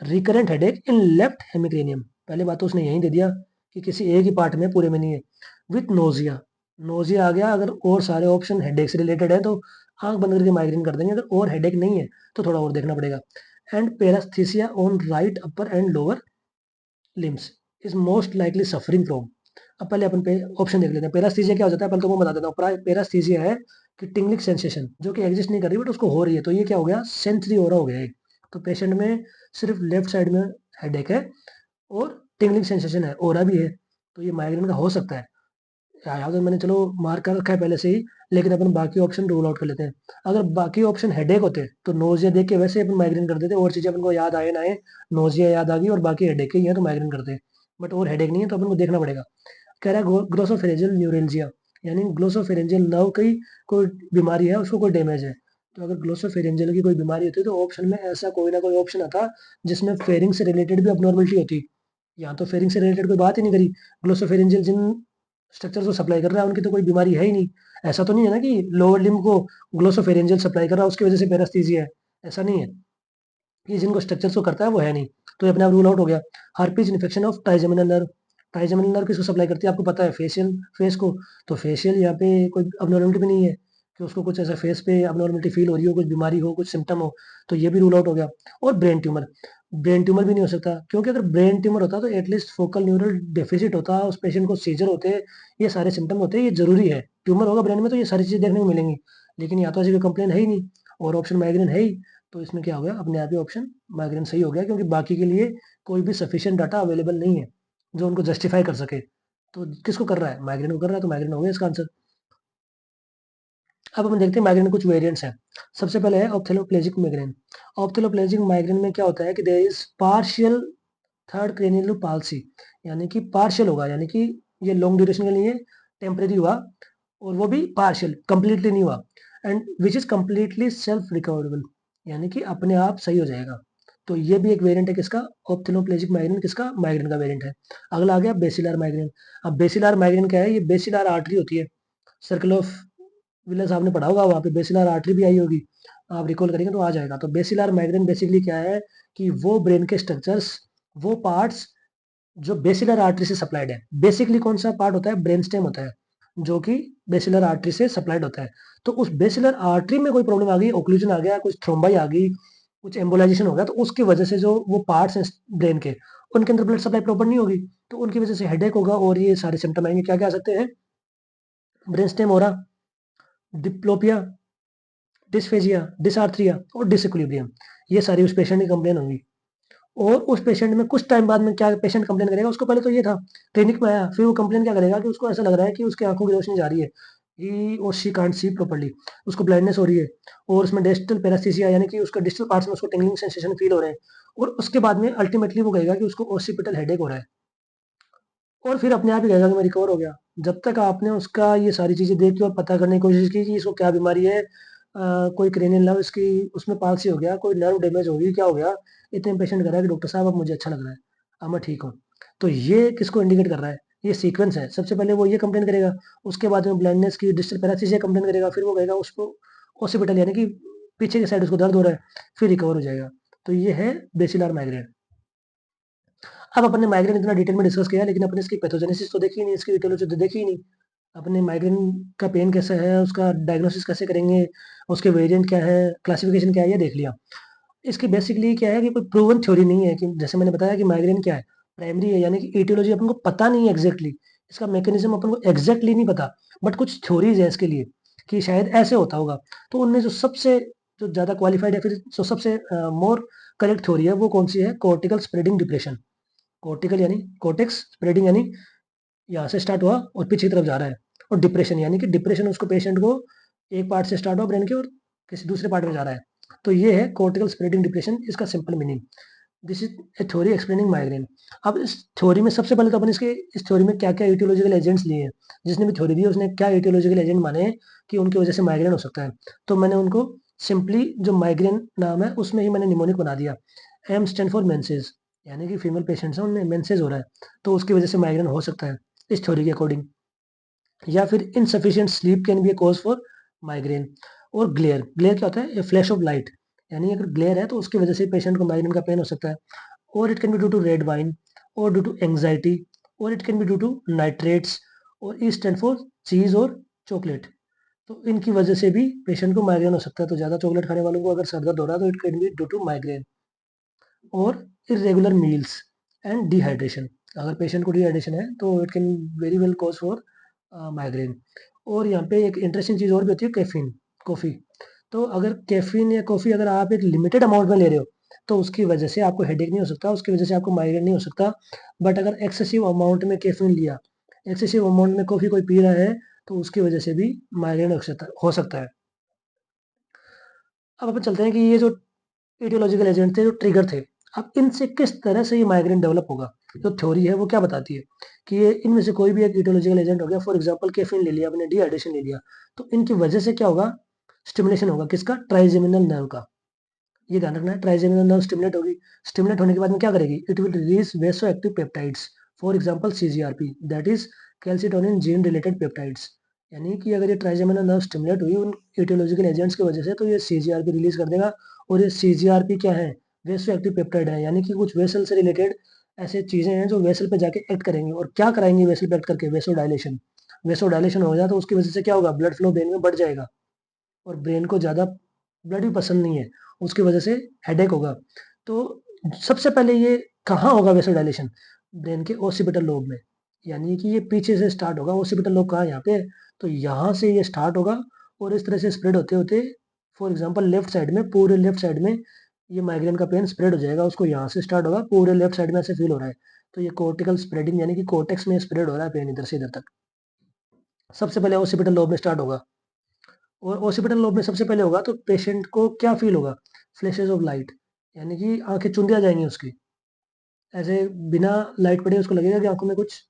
recurrent headache in left hemicranium. पहले बात तो उसने यही दे दिया कि किसी एक ही पार्ट में, पूरे में नहीं है। विथ नोजिया, नोजिया आ गया। अगर और सारे ऑप्शन हेडेक से रिलेटेड है तो आंख बंद करके माइग्रेन कर देंगे, अगर और हेडेक नहीं है तो थोड़ा और देखना पड़ेगा। And paresthesia on right upper and lower limbs is most likely suffering from. अब पहले अपन पे ऑप्शन देख लेते हैं। पेरास्थीसिया क्या हो जाता है, पहले तो वो बता देता हूँ। पेरास्थीसिया है कि टिंगलिंग सेंसेशन जो कि एग्जिस्ट नहीं कर रही बट उसको हो रही है, तो ये क्या हो गया, सेंसरी ओरा हो गया एक। तो पेशेंट में सिर्फ लेफ्ट साइड में हेडेक है और टिंगलिंग सेंसेशन है, ओरा भी है। तो ये माइग्रेन का हो सकता है। यहाँ तो मैंने चलो मार्क कर रखा है पहले से ही, लेकिन अपन बाकी ऑप्शन रूल आउट कर लेते हैं। अगर बाकी ऑप्शन हेडेक होते तो नोजिया देख के वैसे अपन माइग्रेन कर देते, और चीजें अपन को याद आए ना आए, नोजिया याद आ गई और बाकी हेडेक ही है तो माइग्रेन करते। बट और हेडेक नहीं है तो अपन को देखना पड़ेगा। कह रहा है ग्लोसोफेरेंजियल न्यूरेल्जिया, यानी ग्लोसोफेरेंजियल नर्व की कोई बीमारी है, उसको कोई डैमेज है। तो अगर ग्लोसोफेरेंजियल की कोई बीमारी होती तो ऑप्शन में ऐसा कोई ना कोई ऑप्शन आता जिसमें फेरिंग से रिलेटेड भी अबनॉर्मलिटी होती। यहाँ तो फेरिंग से रिलेटेड कोई बात ही नहीं करी। ग्लोसोफेरेंजियल जिन स्ट्रक्चर को सप्लाई कर रहा है उनकी तो कोई बीमारी है ही नहीं। ऐसा तो नहीं है ना कि लोअर लिम्ब को ग्लोसोफेरेंजियल सप्लाई कर रहा है उसकी वजह से पैरास्थीसिया है, ऐसा नहीं है। ये जिनको स्ट्रक्चर्स को करता है वो है नहीं। तो ये अपने आप रूल आउट हो गया। Herpes infection of trigeminal nerve. Trigeminal nerve किसको सप्लाई करती है आपको पता है, फेशियल, फेस को। तो फेशियल यहाँ पे कोई अबनॉर्मलिटी भी नहीं है कि उसको कुछ ऐसा फेस पे अबनॉर्मलिटी फील हो रही हो, कुछ बीमारी हो, कुछ सिम्टम हो। तो ये भी रूल आउट हो गया। और ब्रेन ट्यूमर, ब्रेन ट्यूमर भी नहीं हो सकता, क्योंकि अगर ब्रेन ट्यूमर होता तो एटलीस्ट फोकल न्यूरल डेफिसिट होता, उस पेशेंट को सीजर होते, ये सारे सिम्टम होते, ये जरूरी है। ट्यूमर होगा ब्रेन में तो ये सारी चीजें देखने को मिलेंगी। लेकिन यहाँ तो ऐसी कोई कंप्लेन है ही नहीं और ऑप्शन माइग्रेन है ही। तो इसमें क्या हो गया, अपने आप ही ऑप्शन माइग्रेन सही हो गया, क्योंकि बाकी के लिए कोई भी सफिशिएंट डाटा अवेलेबल नहीं है जो उनको जस्टिफाई कर सके। तो किसको कर रहा है, माइग्रेन को कर रहा है, तो माइग्रेन हो गया इसका आंसर। अब हम देखते हैं माइग्रेन के कुछ वेरिएंट्स हैं। सबसे पहले है ऑप्थेलोप्लेजिक माइग्रेन। ऑप्थेलोप्लेजिक माइग्रेन में क्या होता है कि there is partial third cranial palsy, यानी कि पार्शियल होगा, यानी कि ये लॉन्ग ड्यूरेशन के लिए टेम्परेरी हुआ और वो भी पार्शियल, कंप्लीटली नहीं हुआ। And which is completely self recoverable, यानी कि अपने आप सही हो जाएगा। तो ये भी एक वेरिएंट है किसका, ऑप्थेलोप्लेजिक माइग्रेन, किसका, माइग्रेन का वेरिएंट है। अगला आ गया बेसिलर माइग्रेन। अब बेसिलर माइग्रेन क्या है, ये बेसिलर आर्टरी होती है। सर्कल ऑफ विलस आपने पढ़ा होगा, वहां पे बेसिलर आर्टरी भी आई होगी, आप रिकॉल करेंगे तो आ जाएगा। तो बेसिलर माइग्रेन बेसिकली क्या है कि वो ब्रेन के स्ट्रक्चर्स, वो पार्ट्स जो बेसिलर आर्टरी से सप्लाइड है। बेसिकली कौन सा पार्ट होता है, ब्रेन स्टेम होता है जो कि बेसिलर आर्टरी से सप्लाइड होता है। तो उस बेसिलर आर्टरी में कोई प्रॉब्लम आ गई, ओक्लूजन आ गया, कुछ थ्रोम्बाई आ गई, कुछ एम्बोलाइजेशन हो गया, तो उसकी वजह से जो वो पार्ट्स हैं ब्रेन के, उनके अंदर ब्लड सप्लाई प्रॉपर नहीं होगी, तो उनकी वजह से हेडेक होगा और ये सारे सिम्टम आएंगे। क्या क्या आ सकते हैं, ब्रेन स्टेम हो रहा, डिप्लोपिया, डिस्फेजिया, डिसआर्थरिया और डिसइक्विलिब्रियम, ये सारी उस पेशेंट की कंप्लेन होंगी। और उस पेशेंट में कुछ टाइम बाद में क्या पेशेंट कंप्लेन करेगा, उसको पहले तो ये था, क्लिनिक में आया, फिर वो कंप्लेन क्या करेगा कि उसको ऐसा लग रहा है कि उसकी आंखों की रोशनी जा रही है, ही और शी कांट सी प्रॉपर्ली, उसको ब्लाइंडनेस हो रही है, और उसमें डिस्टल पैरास्थीसिया यानी कि उसका डिस्टल पार्ट्स में उसको टिंगलिंग सेंसेशन फील हो रहे हैं, और उसके बाद में अल्टीमेटली वो कहेगा कि उसको ओसिपिटल हेडेक हो रहा है, और फिर अपने आप ही कहेगा कि मैं रिकवर हो गया। जब तक आपने उसका ये सारी चीज़ें देखी और पता करने की कोशिश की कि इसको क्या बीमारी है, कोई क्रेनियल नर्व इसकी उसमें पाल्सी हो गया, कोई नर्व डैमेज हो गई, क्या हो गया, इतने पेशेंट कह रहा है कि डॉक्टर साहब अब मुझे अच्छा लग रहा है, अब मैं ठीक हूँ। तो ये किसको इंडिकेट कर रहा है, ये सीक्वेंस है। सबसे पहले वो ये कंप्लेन करेगा, उसके बाद में ब्लाइंडनेस की डिस्टल पैरालिसिस कंप्लेन करेगा, फिर वो कहेगा उसको ओसिपिटल यानी कि पीछे की साइड उसको दर्द हो रहा है, फिर रिकवर हो जाएगा। तो ये है बेसिलर माइग्रेन। अब अपन ने माइग्रेन इतना डिटेल में डिस्कस किया, लेकिन अपने इसकी पैथोजेनेसिस तो देखी ही नहीं, इसकी इटियोलॉजी तो देखी ही नहीं। अपने माइग्रेन का पेन कैसा है, उसका डायग्नोसिस कैसे करेंगे, उसके वेरिएंट क्या है, क्लासिफिकेशन क्या है, ये देख लिया। इसकी बेसिकली क्या है कि कोई प्रूवन थ्योरी नहीं है, कि जैसे मैंने बताया कि माइग्रेन क्या है, प्राइमरी है, यानी कि इटियोलॉजी अपन को पता नहीं है एग्जैक्टली, इसका मैकेनिज्म अपन को एग्जैक्टली नहीं पता, बट कुछ थ्योरीज है इसके लिए कि शायद ऐसे होता होगा। तो उनमें जो सबसे जो ज़्यादा क्वालिफाइड है, फिर जो सबसे मोर करेक्ट थ्योरी है, वो कौन सी है, कोर्टिकल स्प्रेडिंग डिप्रेशन। कोर्टिकल यानी कोर्टेक्स, स्प्रेडिंग यानी यहाँ से स्टार्ट हुआ और पीछे की तरफ जा रहा है, और डिप्रेशन यानी कि डिप्रेशन उसको पेशेंट को एक पार्ट से स्टार्ट हुआ ब्रेन के और किसी दूसरे पार्ट में जा रहा है। तो ये है कोर्टिकल स्प्रेडिंग डिप्रेशन, इसका simple meaning. This is a theory explaining migraine. अब इस थ्योरी में सबसे पहले तो अपन इसके इस थ्योरी में क्या क्या इटियोलॉजिकल एजेंट्स लिए हैं, जिसने भी थ्योरी दी है उसने क्या इटियोलॉजिकल एजेंट माने हैं कि उनकी वजह से माइग्रेन हो सकता है। तो मैंने उनको सिंपली जो माइग्रेन नाम है उसमें ही मैंने निमोनिक बना दिया। एम स्टैंड फॉर मेंसेस, यानी कि फीमेल पेशेंट्स हैं उनमें मेंसेस हो रहा है, तो उसकी वजह से माइग्रेन हो सकता है इस थ्योरी के अकॉर्डिंग। या फिर insufficient sleep can be A cause for migraine. और ग्लेयर, ग्लेयर क्या होता है, ए फ्लैश ऑफ लाइट, यानी अगर ग्लेयर है तो उसकी वजह से पेशेंट को माइग्रेन का पेन हो सकता है। और it can be due to red wine, और ड्यू टू एंग्जाइटी, और it can be due to nitrates, और ई स्टैंड फॉर चीज और चॉकलेट। तो इनकी वजह से भी पेशेंट को माइग्रेन हो सकता है। तो ज़्यादा चॉकलेट खाने वालों को अगर सर दर्द हो रहा है तो it can be due to migraine. और इरेगुलर मील्स एंड डिहाइड्रेशन, अगर पेशेंट को डिहाइड्रेशन है तो it can very well cause for migraine. और यहाँ पे एक इंटरेस्टिंग चीज़ और भी होती है, कैफीन, कॉफ़ी। तो अगर कैफीन या कॉफ़ी अगर आप एक लिमिटेड अमाउंट में ले रहे हो तो उसकी वजह से आपको हेडेक नहीं हो सकता, उसकी वजह से आपको माइग्रेन नहीं हो सकता। बट अगर एक्सेसिव अमाउंट में कैफीन लिया, एक्सेसिव अमाउंट में कॉफ़ी कोई पी रहा है, तो उसकी वजह से भी माइग्रेन हो सकता है। अब अपन चलते हैं कि ये जो एटियोलॉजिकल एजेंट थे, जो ट्रिगर थे, अब इनसे किस तरह से ये माइग्रेन डेवलप होगा। जो थ्योरी है वो क्या बताती है कि ये इनमें से कोई भी एक एटियोलॉजिकल एजेंट हो गया, फॉर एग्जांपल कैफीन ले लिया आपने, डिहाइड्रेशन ले लिया, तो इनकी वजह से क्या होगा, स्टिमुलेशन होगा किसका, ट्राइजेमिनल नर्व का। ये ध्यान रखना है, ट्राइजेमिनल नर्व स्टिमुलेट होगी। स्टिमुलेट होने के बाद में क्या करेगी, it will release वेसो active peptides, for example CGRP, that is calcitonin gene related peptides. यानी कि अगर ये ट्राइजेमिनल नर्व स्टिमुलेट हुई उन एटियोलॉजिकल एजेंट्स की वजह से, तो ये सीजीआरपी रिलीज कर देगा। और ये सीजीआरपी क्या है, वेसो एक्टिव पेप्टाइड है, यानी कि कुछ वेसल से रिलेटेड ऐसे चीजें हैं जो वेसल पे जाके एक्ट करेंगे। और क्या कराएंगे वेसल पे एक्ट करके, वेसो डायलेशन। वेसो डायलेशन हो जाए तो उसकी वजह से क्या होगा, ब्लड फ्लो ब्रेन में बढ़ जाएगा, और ब्रेन को ज़्यादा ब्लड भी पसंद नहीं है, उसकी वजह से हेडेक होगा। तो सबसे पहले ये कहाँ होगा वैसे डायलेशन, ब्रेन के ओसिपिटल लोब में, यानी कि ये पीछे से स्टार्ट होगा। ओसिपिटल लोब कहाँ है, यहाँ पे है। तो यहाँ से ये स्टार्ट होगा और इस तरह से स्प्रेड होते होते, फॉर एग्जांपल लेफ्ट साइड में, पूरे लेफ्ट साइड में ये माइग्रेन का पेन स्प्रेड हो जाएगा। उसको यहाँ से स्टार्ट होगा, पूरे लेफ्ट साइड में ऐसे फील हो रहा है, तो ये कोर्टिकल स्प्रेडिंग यानी कि कोर्टेक्स में स्प्रेड हो रहा है पेन इधर से इधर तक। सबसे पहले ओसिपिटल लोब में स्टार्ट होगा, और ओसिपिटल लोब में सबसे पहले होगा तो पेशेंट को क्या फील होगा, फ्लैशेस ऑफ लाइट, यानी कि आंखें चुंधी आ जाएंगी उसकी, ऐसे बिना लाइट पड़े उसको लगेगा कि आंखों में कुछ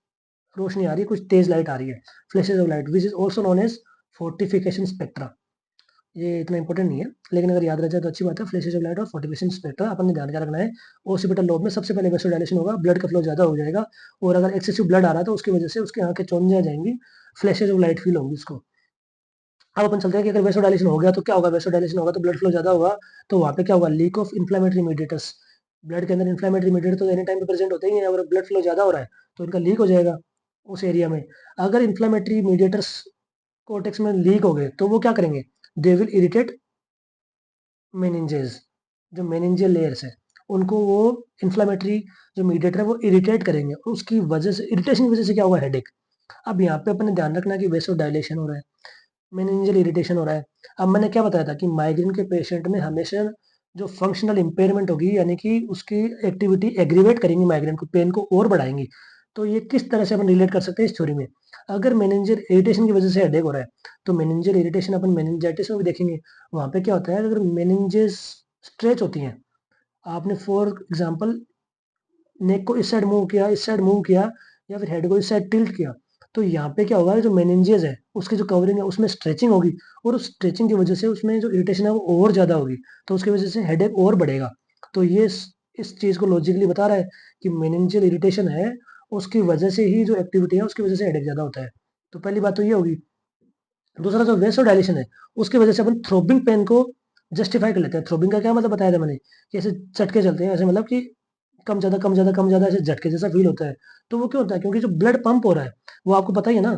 रोशनी आ रही है, कुछ तेज लाइट आ रही है। Flashes of light which is also known as fortification spectra. ये इतना इंपॉर्टेंट नहीं है, लेकिन अगर याद रह जाए तो अच्छी बात है। फ्लैशेस ऑफ लाइट और फोर्टिफिकेशन स्पेक्ट्रा अपन ने ध्यान क्या रखना है, ओसिपिटल लोब में सबसे पहले वेसोडाइलेशन होगा, ब्लड का फ्लो ज्यादा हो जाएगा, और अगर एक्सेसिव ब्लड आ रहा है तो उसकी वजह से उसकी आंखें चौंधी आ जाएंगी, फ्लैशेस ऑफ लाइट फील होंगी उसको। अब अपन चलते हैं कि अगर वेसोडाइलेशन हो गया तो क्या होगा, वेसोडाइलेशन होगा तो ब्लड फ्लो ज्यादा होगा, तो वहां पे क्या होगा, leak of inflammatory mediators. Blood के अंदर इन्फ्लेमेटरी मीडिएटर तो एनी टाइम पे प्रेजेंट होते ही हैं, अगर ब्लड फ्लो ज्यादा हो रहा है तो इनका लीक हो जाएगा उस एरिया में। अगर इन्फ्लेमेटरी मीडिएटर्स कोर्टेक्स में लीक हो गए तो वो क्या करेंगे, दे विल इरिटेट मेनिंजेस, जो मेनिंजियल लेयर्स है उनको वो इन्फ्लेमेटरी जो मीडिएटर है वो इरिटेट करेंगे, और उसकी वजह से, इरिटेशन की वजह से क्या होगा, हेडेक। अब यहाँ पे अपने ध्यान रखना कि वेसो डायलेशन हो रहा है, मेनिंजियल इरिटेशन हो रहा है। अब मैंने क्या बताया था कि माइग्रेन के पेशेंट में हमेशा जो फंक्शनल इम्पेयरमेंट होगी, यानी कि उसकी एक्टिविटी एग्रीवेट करेंगी माइग्रेन को, पेन को और बढ़ाएंगी। तो ये किस तरह से अपन रिलेट कर सकते हैं इस थ्योरी में? अगर मेनिंजियल इरिटेशन की वजह से हेडेक हो रहा है, तो मेनिंजियल इरिटेशन अपन मेनिंजाइटिस में भी देखेंगे। वहां पे क्या होता है, अगर मेनिंजेस स्ट्रेच होती हैं, आपने फॉर एग्जाम्पल नेक को इस साइड मूव किया, इस साइड मूव किया, या फिर हेड को इस साइड टिल्ट किया, तो यहाँ पे क्या होगा, जो मेनिंजेस है उसकी जो कवरिंग है उसमें स्ट्रेचिंग होगी, और उस स्ट्रेचिंग की वजह से उसमें जो इरिटेशन है वो और ज्यादा होगी, तो उसकी वजह से हेडेक और बढ़ेगा। तो ये इस चीज को लॉजिकली बता रहा है कि मेनिंजियल इरिटेशन है, उसकी वजह से ही जो एक्टिविटी है उसकी वजह से हेडेक ज्यादा होता है। तो पहली बात तो ये होगी। दूसरा, जो वेसोडाइलेशन है उसकी वजह से अपन थ्रोबिंग पेन को जस्टिफाई कर लेते हैं। थ्रोबिंग का क्या मतलब बताया था मैंने, कि ऐसे झटके चलते हैं, ऐसे मतलब कि कम ज्यादा कम ज्यादा कम ज्यादा ऐसे झटके जैसा फील होता है। तो वो क्यों होता है? क्योंकि जो ब्लड पंप हो रहा है, वो आपको पता ही है ना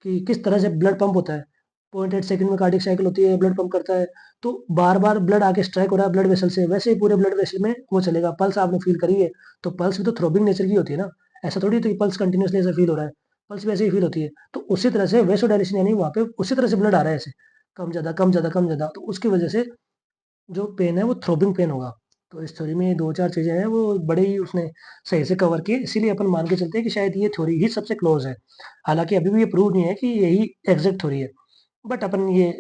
कि किस तरह से ब्लड पंप होता है। 0.8 सेकंड में कार्डियक साइकिल होती है, ब्लड पंप करता है। तो बार बार ब्लड आके स्ट्राइक हो रहा है ब्लड वेसल से, वैसे ही पूरे ब्लड वेसल में वो चलेगा। पल्स आपने फील करी है, तो पल्स भी तो थ्रोबिंग नेचर की होती है ना। ऐसा थोड़ी तो पल्स कंटिन्यूसली ऐसा फील हो रहा है, पल्स भी ऐसे ही फील होती है। तो उसी तरह से वेसोडाइलेशन, यानी वहां पे उसी तरह से ब्लड आ रहा है ऐसे, कम ज्यादा कम ज्यादा कम ज्यादा, तो उसकी वजह से जो पेन है वो थ्रोबिंग पेन होगा। तो इस थ्योरी में ये दो चार चीजें हैं, वो बड़े ही उसने सही से कवर किए, इसीलिए अपन मान के चलते हैं कि शायद ये थ्योरी ही सबसे क्लोज है। हालांकि अभी भी ये प्रूव नहीं है कि यही एग्जैक्ट थ्योरी है, बट अपन ये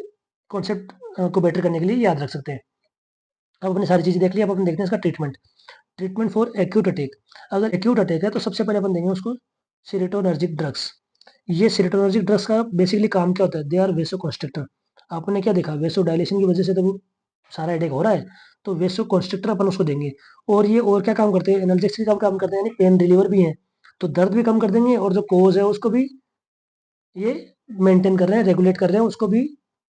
कॉन्सेप्ट को बेटर करने के लिए याद रख सकते हैं। अब अपने सारी चीजें देख ली, अब अपन देखते हैं इसका treatment. Treatment for acute attack. अगर एक्यूट अटैक है तो सबसे पहले अपन देंगे उसको सीरोटोनर्जिक ड्रग्स। ये सीरोटोनर्जिक ड्रग्स का बेसिकली काम क्या होता है? They are vaso constrictor. आपने क्या देखा, वेसो डायलेशन की वजह से तो वो सारा हेडेक हो रहा है, तो वेसो कंस्ट्रिक्टर अपन उसको देंगे। और ये और क्या काम करते हैं? एनाल्जेसिक का काम करते हैं, यानी पेन रिलीवर भी है। तो दर्द भी कम कर देंगे, और जो कोज है उसको भी ये मेंटेन कर रहे हैं, रेगुलेट कर रहे हैं, उसको भी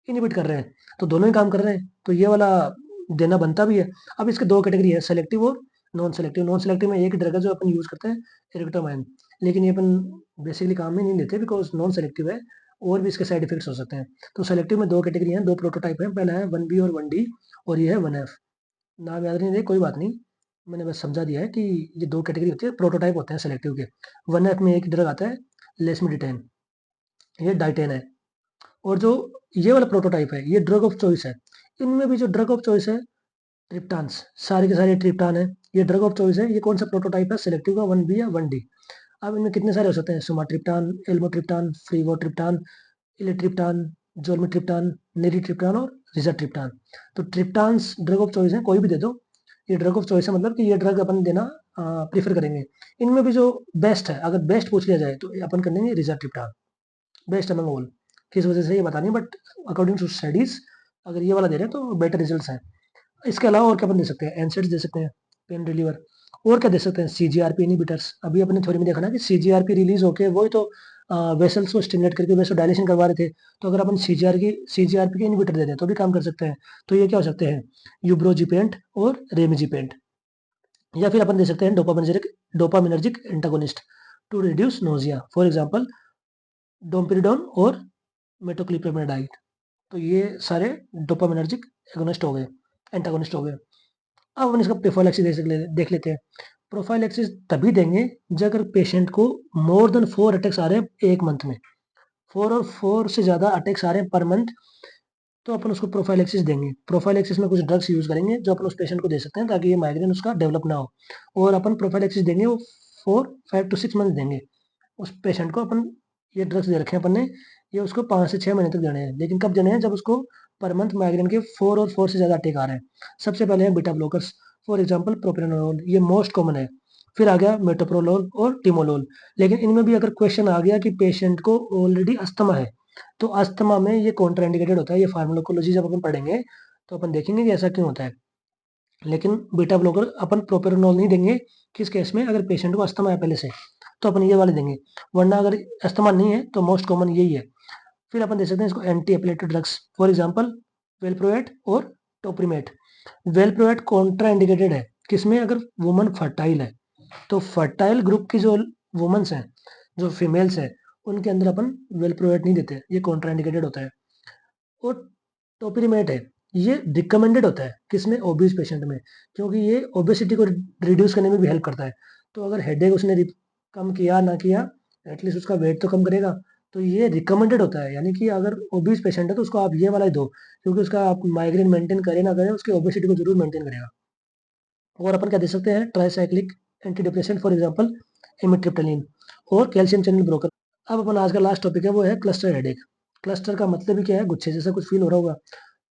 इनहिबिट कर रहे हैं। तो दोनों ही काम कर रहे हैं, तो ये वाला देना बनता भी है। अब इसके दो कैटेगरी है, सेलेक्टिव और नॉन सेलेक्टिव। नॉन सेलेक्टिव में एक ही ड्रग है जो अपन यूज करते हैं, इरिक्टोमाइन। लेकिन ये अपन बेसिकली काम में नहीं लेते, बिकॉज नॉन सेलेक्टिव है, और भी इसके साइड इफेक्ट्स हो सकते हैं। तो सेलेक्टिव में दो कैटेगरी हैं, दो प्रोटोटाइप हैं। पहला है 1B और 1D, और ये है 1F। नाम याद नहीं रहे, कोई बात नहीं, मैंने बस समझा दिया है कि ये दो कैटेगरी होती है, प्रोटोटाइप होते हैं सेलेक्टिव के। 1F में एक ड्रग आता है लेसमिडिटेन, ये डाइटेन है। और जो ये वाला प्रोटोटाइप है, ये ड्रग ऑफ चॉइस है। इनमें भी जो ड्रग ऑफ चॉइस है, ट्रिप्टान्स, सारे के सारे ट्रिप्टान है, ये ड्रग ऑफ चॉइस है। ये कौन सा प्रोटोटाइप है? सिलेक्टिव का 1B या 1D। अब इनमें कितने सारे हो सकते हैं? सुमाट्रिप्टान, एल्मोट्रिप्टान, फ्रीवोट्रिप्टान, इलेट्रिप्टान, जोर्मिट्रिप्टान, नेरिट्रिप्टान और रिजाट्रिप्टान। तो ट्रिप्टान्स ड्रग ऑफ चॉइस है, कोई भी दे दो, ये ड्रग ऑफ चॉइस है, मतलब कि ये ड्रग अपन देना प्रीफर करेंगे। इनमें भी जो बेस्ट है, अगर बेस्ट पूछ लिया जाए तो अपन कर देंगे रिजाट्रिप्टान, बेस्ट अमंग ऑल। किस वजह से ये पता नहीं, बट अकॉर्डिंग टू स्टडीज अगर ये वाला दे रहे हैं तो बेटर रिजल्ट्स हैं। इसके अलावा और क्या अपन दे सकते हैं? एनसेड्स दे सकते हैं, पेन रिलीवर। और क्या दे सकते हैं? CGRP inhibitors. अभी अपने थ्योरी में देखा ना कि सीजीआरपी रिलीज होके वही तो वेसल्स को स्टिमुलेट करके वेसो डायलेशन करवा रहे थे। तो अगर अपन सीजीआरपी के इनहिबिटर दे दें तो भी काम कर सकते हैं। तो ये क्या हो सकते हैं? यूब्रोजिपेंट और रेमिजिपेंट। या फिर अपन दे सकते हैं dopaminergic antagonist to reduce nausea, for example domperidone और मेटोक्लोप्रामाइड। तो ये सारे डोपामिनर्जिक एगोनिस्ट हो गए, एंटागोनिस्ट हो गए। अब हम इसका प्रोफाइलैक्सिस देख लेते हैं। प्रोफाइलैक्सिस तभी देंगे जब अगर पेशेंट को मोर देन 4 अटैक्स आ रहे हैं एक मंथ में, 4 से ज्यादा अटैक्स आ रहे हैं पर मंथ, तो अपन उसको प्रोफाइलैक्सिस देंगे। प्रोफाइलैक्सिस में कुछ ड्रग्स यूज करेंगे जो अपन उस पेशेंट को दे सकते हैं, ताकि ये माइग्रेन उसका डेवलप ना हो। और अपन प्रोफाइलैक्सिस देंगे वो 4 5 to 6 मंथ देंगे उस पेशेंट को। अपन ये ड्रग्स दे रखे हैं अपन ने, ये उसको 5 से 6 महीने तक देने हैं। लेकिन कब देने हैं? जब उसको पर मंथ माइग्रेन के 4 से ज्यादा अटैक आ रहे हैं। सबसे पहले है beta blockers, for example propranolol, ये मोस्ट कॉमन है। फिर आ गया मेटोप्रोलोल और टिमोलोल। लेकिन इनमें भी अगर क्वेश्चन आ गया कि पेशेंट को ऑलरेडी अस्थमा है, तो अस्थमा में ये कॉन्ट्राइंडिकेटेड होता है। ये फार्माकोलॉजी जब अपन पढ़ेंगे तो अपन देखेंगे कि ऐसा क्यों होता है। लेकिन बीटा ब्लॉकर अपन प्रोपेरानोल नहीं देंगे किस केस में? अगर पेशेंट को अस्थमा है पहले से, तो अपन ये वाले देंगे। वरना अगर अस्थमा नहीं है तो मोस्ट कॉमन यही है। फिर अपन दे सकते हैं इसको anti epileptic drugs, for example valproate और टोप्रीमेट। वेलप्रोएट कॉन्ट्रा इंडिकेटेड है किसमें? अगर वुमन फर्टाइल है, तो फर्टाइल ग्रुप की जो वुमेन्स हैं, जो फीमेल्स हैं, उनके अंदर अपन वेलप्रोएट नहीं देते, ये कॉन्ट्रा इंडिकेटेड होता है। और टोपरीमेट है, ये रिकमेंडेड होता है किसमें? ओबीज पेशेंट में, क्योंकि ये ओबेसिटी को रिड्यूस करने में भी हेल्प करता है। तो अगर हेडेक उसने कम किया ना किया, एटलीस्ट उसका वेट तो कम करेगा। तो ये रिकमेंडेड होता है, यानी कि अगर ओबीज पेशेंट है तो उसको आप ये वाला ही दो, क्योंकि उसका आप माइग्रेन मेंटेन करे ना करे, उसकी ओबेसिटी को जरूर मेंटेन करेगा। और अपन क्या दे सकते हैं, tricyclic anti depressant for example amitriptyline और कैल्शियम चैनल ब्रोकर। अब अपन आज का लास्ट टॉपिक है वो है क्लस्टर हेडेक। क्लस्टर का मतलब ही क्या है, गुच्छे जैसा कुछ फील हो रहा होगा।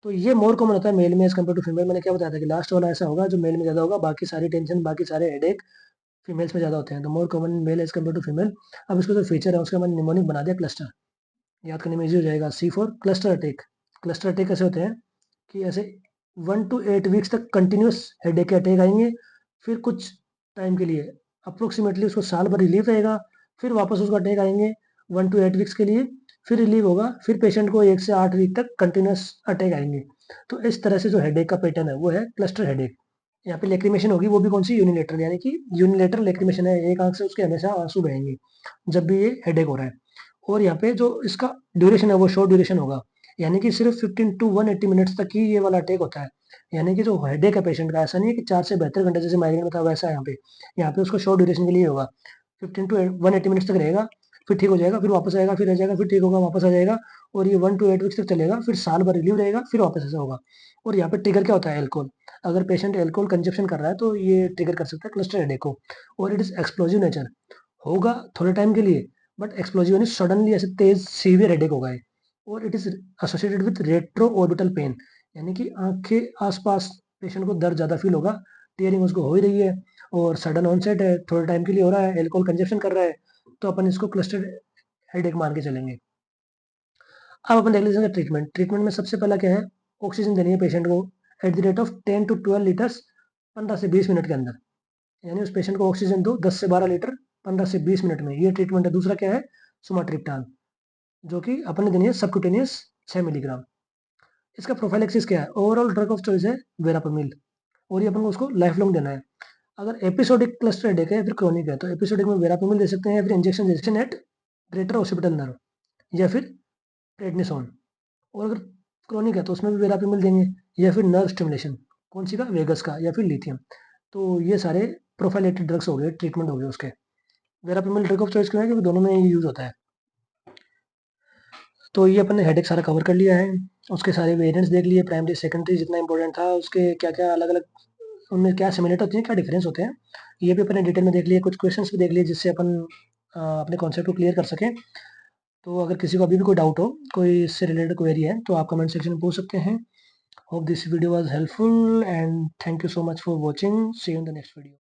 तो ये मोर कॉमन होता है मेल में एज कम्पेयर टू फीमेल। मैंने क्या बताया था कि लास्ट वाला ऐसा होगा जो मेल में ज्यादा होगा, बाकी सारी टेंशन बाकी सारे हेडेक फीमेल्स में ज्यादा होते हैं। तो more common male as compare to female. अब इसको जो फीचर है उसका मैंने निमोनिक बना दिया क्लस्टर, याद करने में इजी हो जाएगा। C for cluster attack. Cluster attack कैसे होते हैं कि ऐसे 1 to 8 वीक्स तक कंटिन्यूस हेडेक के अटैक आएंगे, फिर कुछ टाइम के लिए अप्रोक्सीमेटली उसको साल भर रिलीफ रहेगा, फिर वापस उसको अटैक आएंगे 1 to 8 वीक्स के लिए, फिर रिलीव होगा, फिर पेशेंट को 1 से 8 वीक तक कंटिन्यूस अटैक आएंगे। तो इस तरह से जो हेडेक का पैटर्न है वो है क्लस्टर हेडेक। यहाँ पे लेक्रिमेशन होगी, वो भी कौन सी, यूनिलेटरल, यानी कि यूनिलेटरल लेक्रिमेशन है, एक आंख से उसके हमेशा आंसू बहेंगे जब भी ये हेडेक हो रहा है। और यहाँ पे जो इसका ड्यूरेशन है वो शॉर्ट ड्यूरेशन होगा, यानी कि सिर्फ 15 to 180 मिनट्स तक ही ये वाला अटैक होता है। यानी कि जो हेडेक है पेशेंट का, ऐसा नहीं है कि 4 से 72 घंटे जैसे माइग्रेन में था वैसा है यहाँ पे उसको शॉर्ट ड्यूरेशन के लिए होगा। 15 to 180 मिनट्स तक रहेगा, फिर ठीक हो जाएगा, फिर वापस आएगा, फिर रह जाएगा, फिर ठीक होगा, वापस आ जाएगा। और ये 1 to 8 वीक्स तक चलेगा, फिर साल भर रिलीव रहेगा, फिर वापस ऐसा होगा। और यहाँ पे ट्रिगर क्या होता है, एल्कोहल। अगर पेशेंट एल्कोहल कंजप्शन कर रहा है तो ये ट्रिगर कर सकता है क्लस्टर हेडेक को। और इट इज एक्सप्लोजिव नेचर, होगा थोड़े टाइम के लिए, बट एक्सप्लोजिव यानी सडनली ऐसे तेज सीवियर हेडेक होगा ये। और it is associated with retro orbital pain, यानी कि आंख के आसपास पेशेंट को दर्द ज्यादा फील होगा। टीयरिंग उसको हो ही रही है और सडन ऑनसेट है, थोड़े टाइम के लिए हो रहा है, एल्कोहल कंजप्शन कर रहा है, तो अपन इसको क्लस्टर हेडेक मान के चलेंगे। अब अपन देख लीजिए ट्रीटमेंट। ट्रीटमेंट में सबसे पहला क्या है, ऑक्सीजन देनी है पेशेंट को at the rate of 10 to 12 litres 15 से 20 मिनट के अंदर। यानी उस पेशेंट को ऑक्सीजन दो 10 से 12 लीटर 15 से 20 मिनट में, ये ट्रीटमेंट है। दूसरा क्या है, सुमाट्रिप्टान, जो कि अपन ने देनी है सबक्यूटेनियस 6 मिलीग्राम। इसका प्रोफाइलेक्सिस क्या है, ओवरऑल ड्रग ऑफ चॉइस है वेरापामिल, और ये अपन को उसको लाइफ लॉन्ग देना है। अगर एपिसोडिक क्लस्टर हेडेक है या फिर क्रोनिक है तो एपिसोडिक में वेरापामिल दे सकते हैं, या फिर injection at greater occipital nerve, या फिर प्रेडनिसोन। और अगर क्रोनिक है तो उसमें भी वेरापिमिल देंगे, या फिर नर्व स्टिमुलेशन, कौन सी का, वेगस का, या फिर लिथियम। तो ये सारे प्रोफाइलेटेड ड्रग्स हो गए, ट्रीटमेंट हो गए उसके। वेरापिमिल ड्रग ऑफ चॉइस क्यों है, क्योंकि दोनों में ही यूज होता है। तो ये अपन ने हेडेक सारा कवर कर लिया है, उसके सारे वेरिएंट्स देख लिए, प्राइमरी सेकेंडरी जितना इंपॉर्टेंट था, उसके क्या क्या अलग अलग, उनमें क्या सिमिलरिटी होती है, क्या डिफरेंस होते हैं, ये भी अपन ने डिटेल में देख लिया। कुछ क्वेश्चंस भी देख लिए जिससे अपन अपने कॉन्सेप्ट को क्लियर कर सकें। तो अगर किसी को अभी भी कोई डाउट हो, कोई इससे रिलेटेड क्वेरी है, तो आप कमेंट सेक्शन में पूछ सकते हैं। Hope this video was helpful and thank you so much for watching, see you in the next video.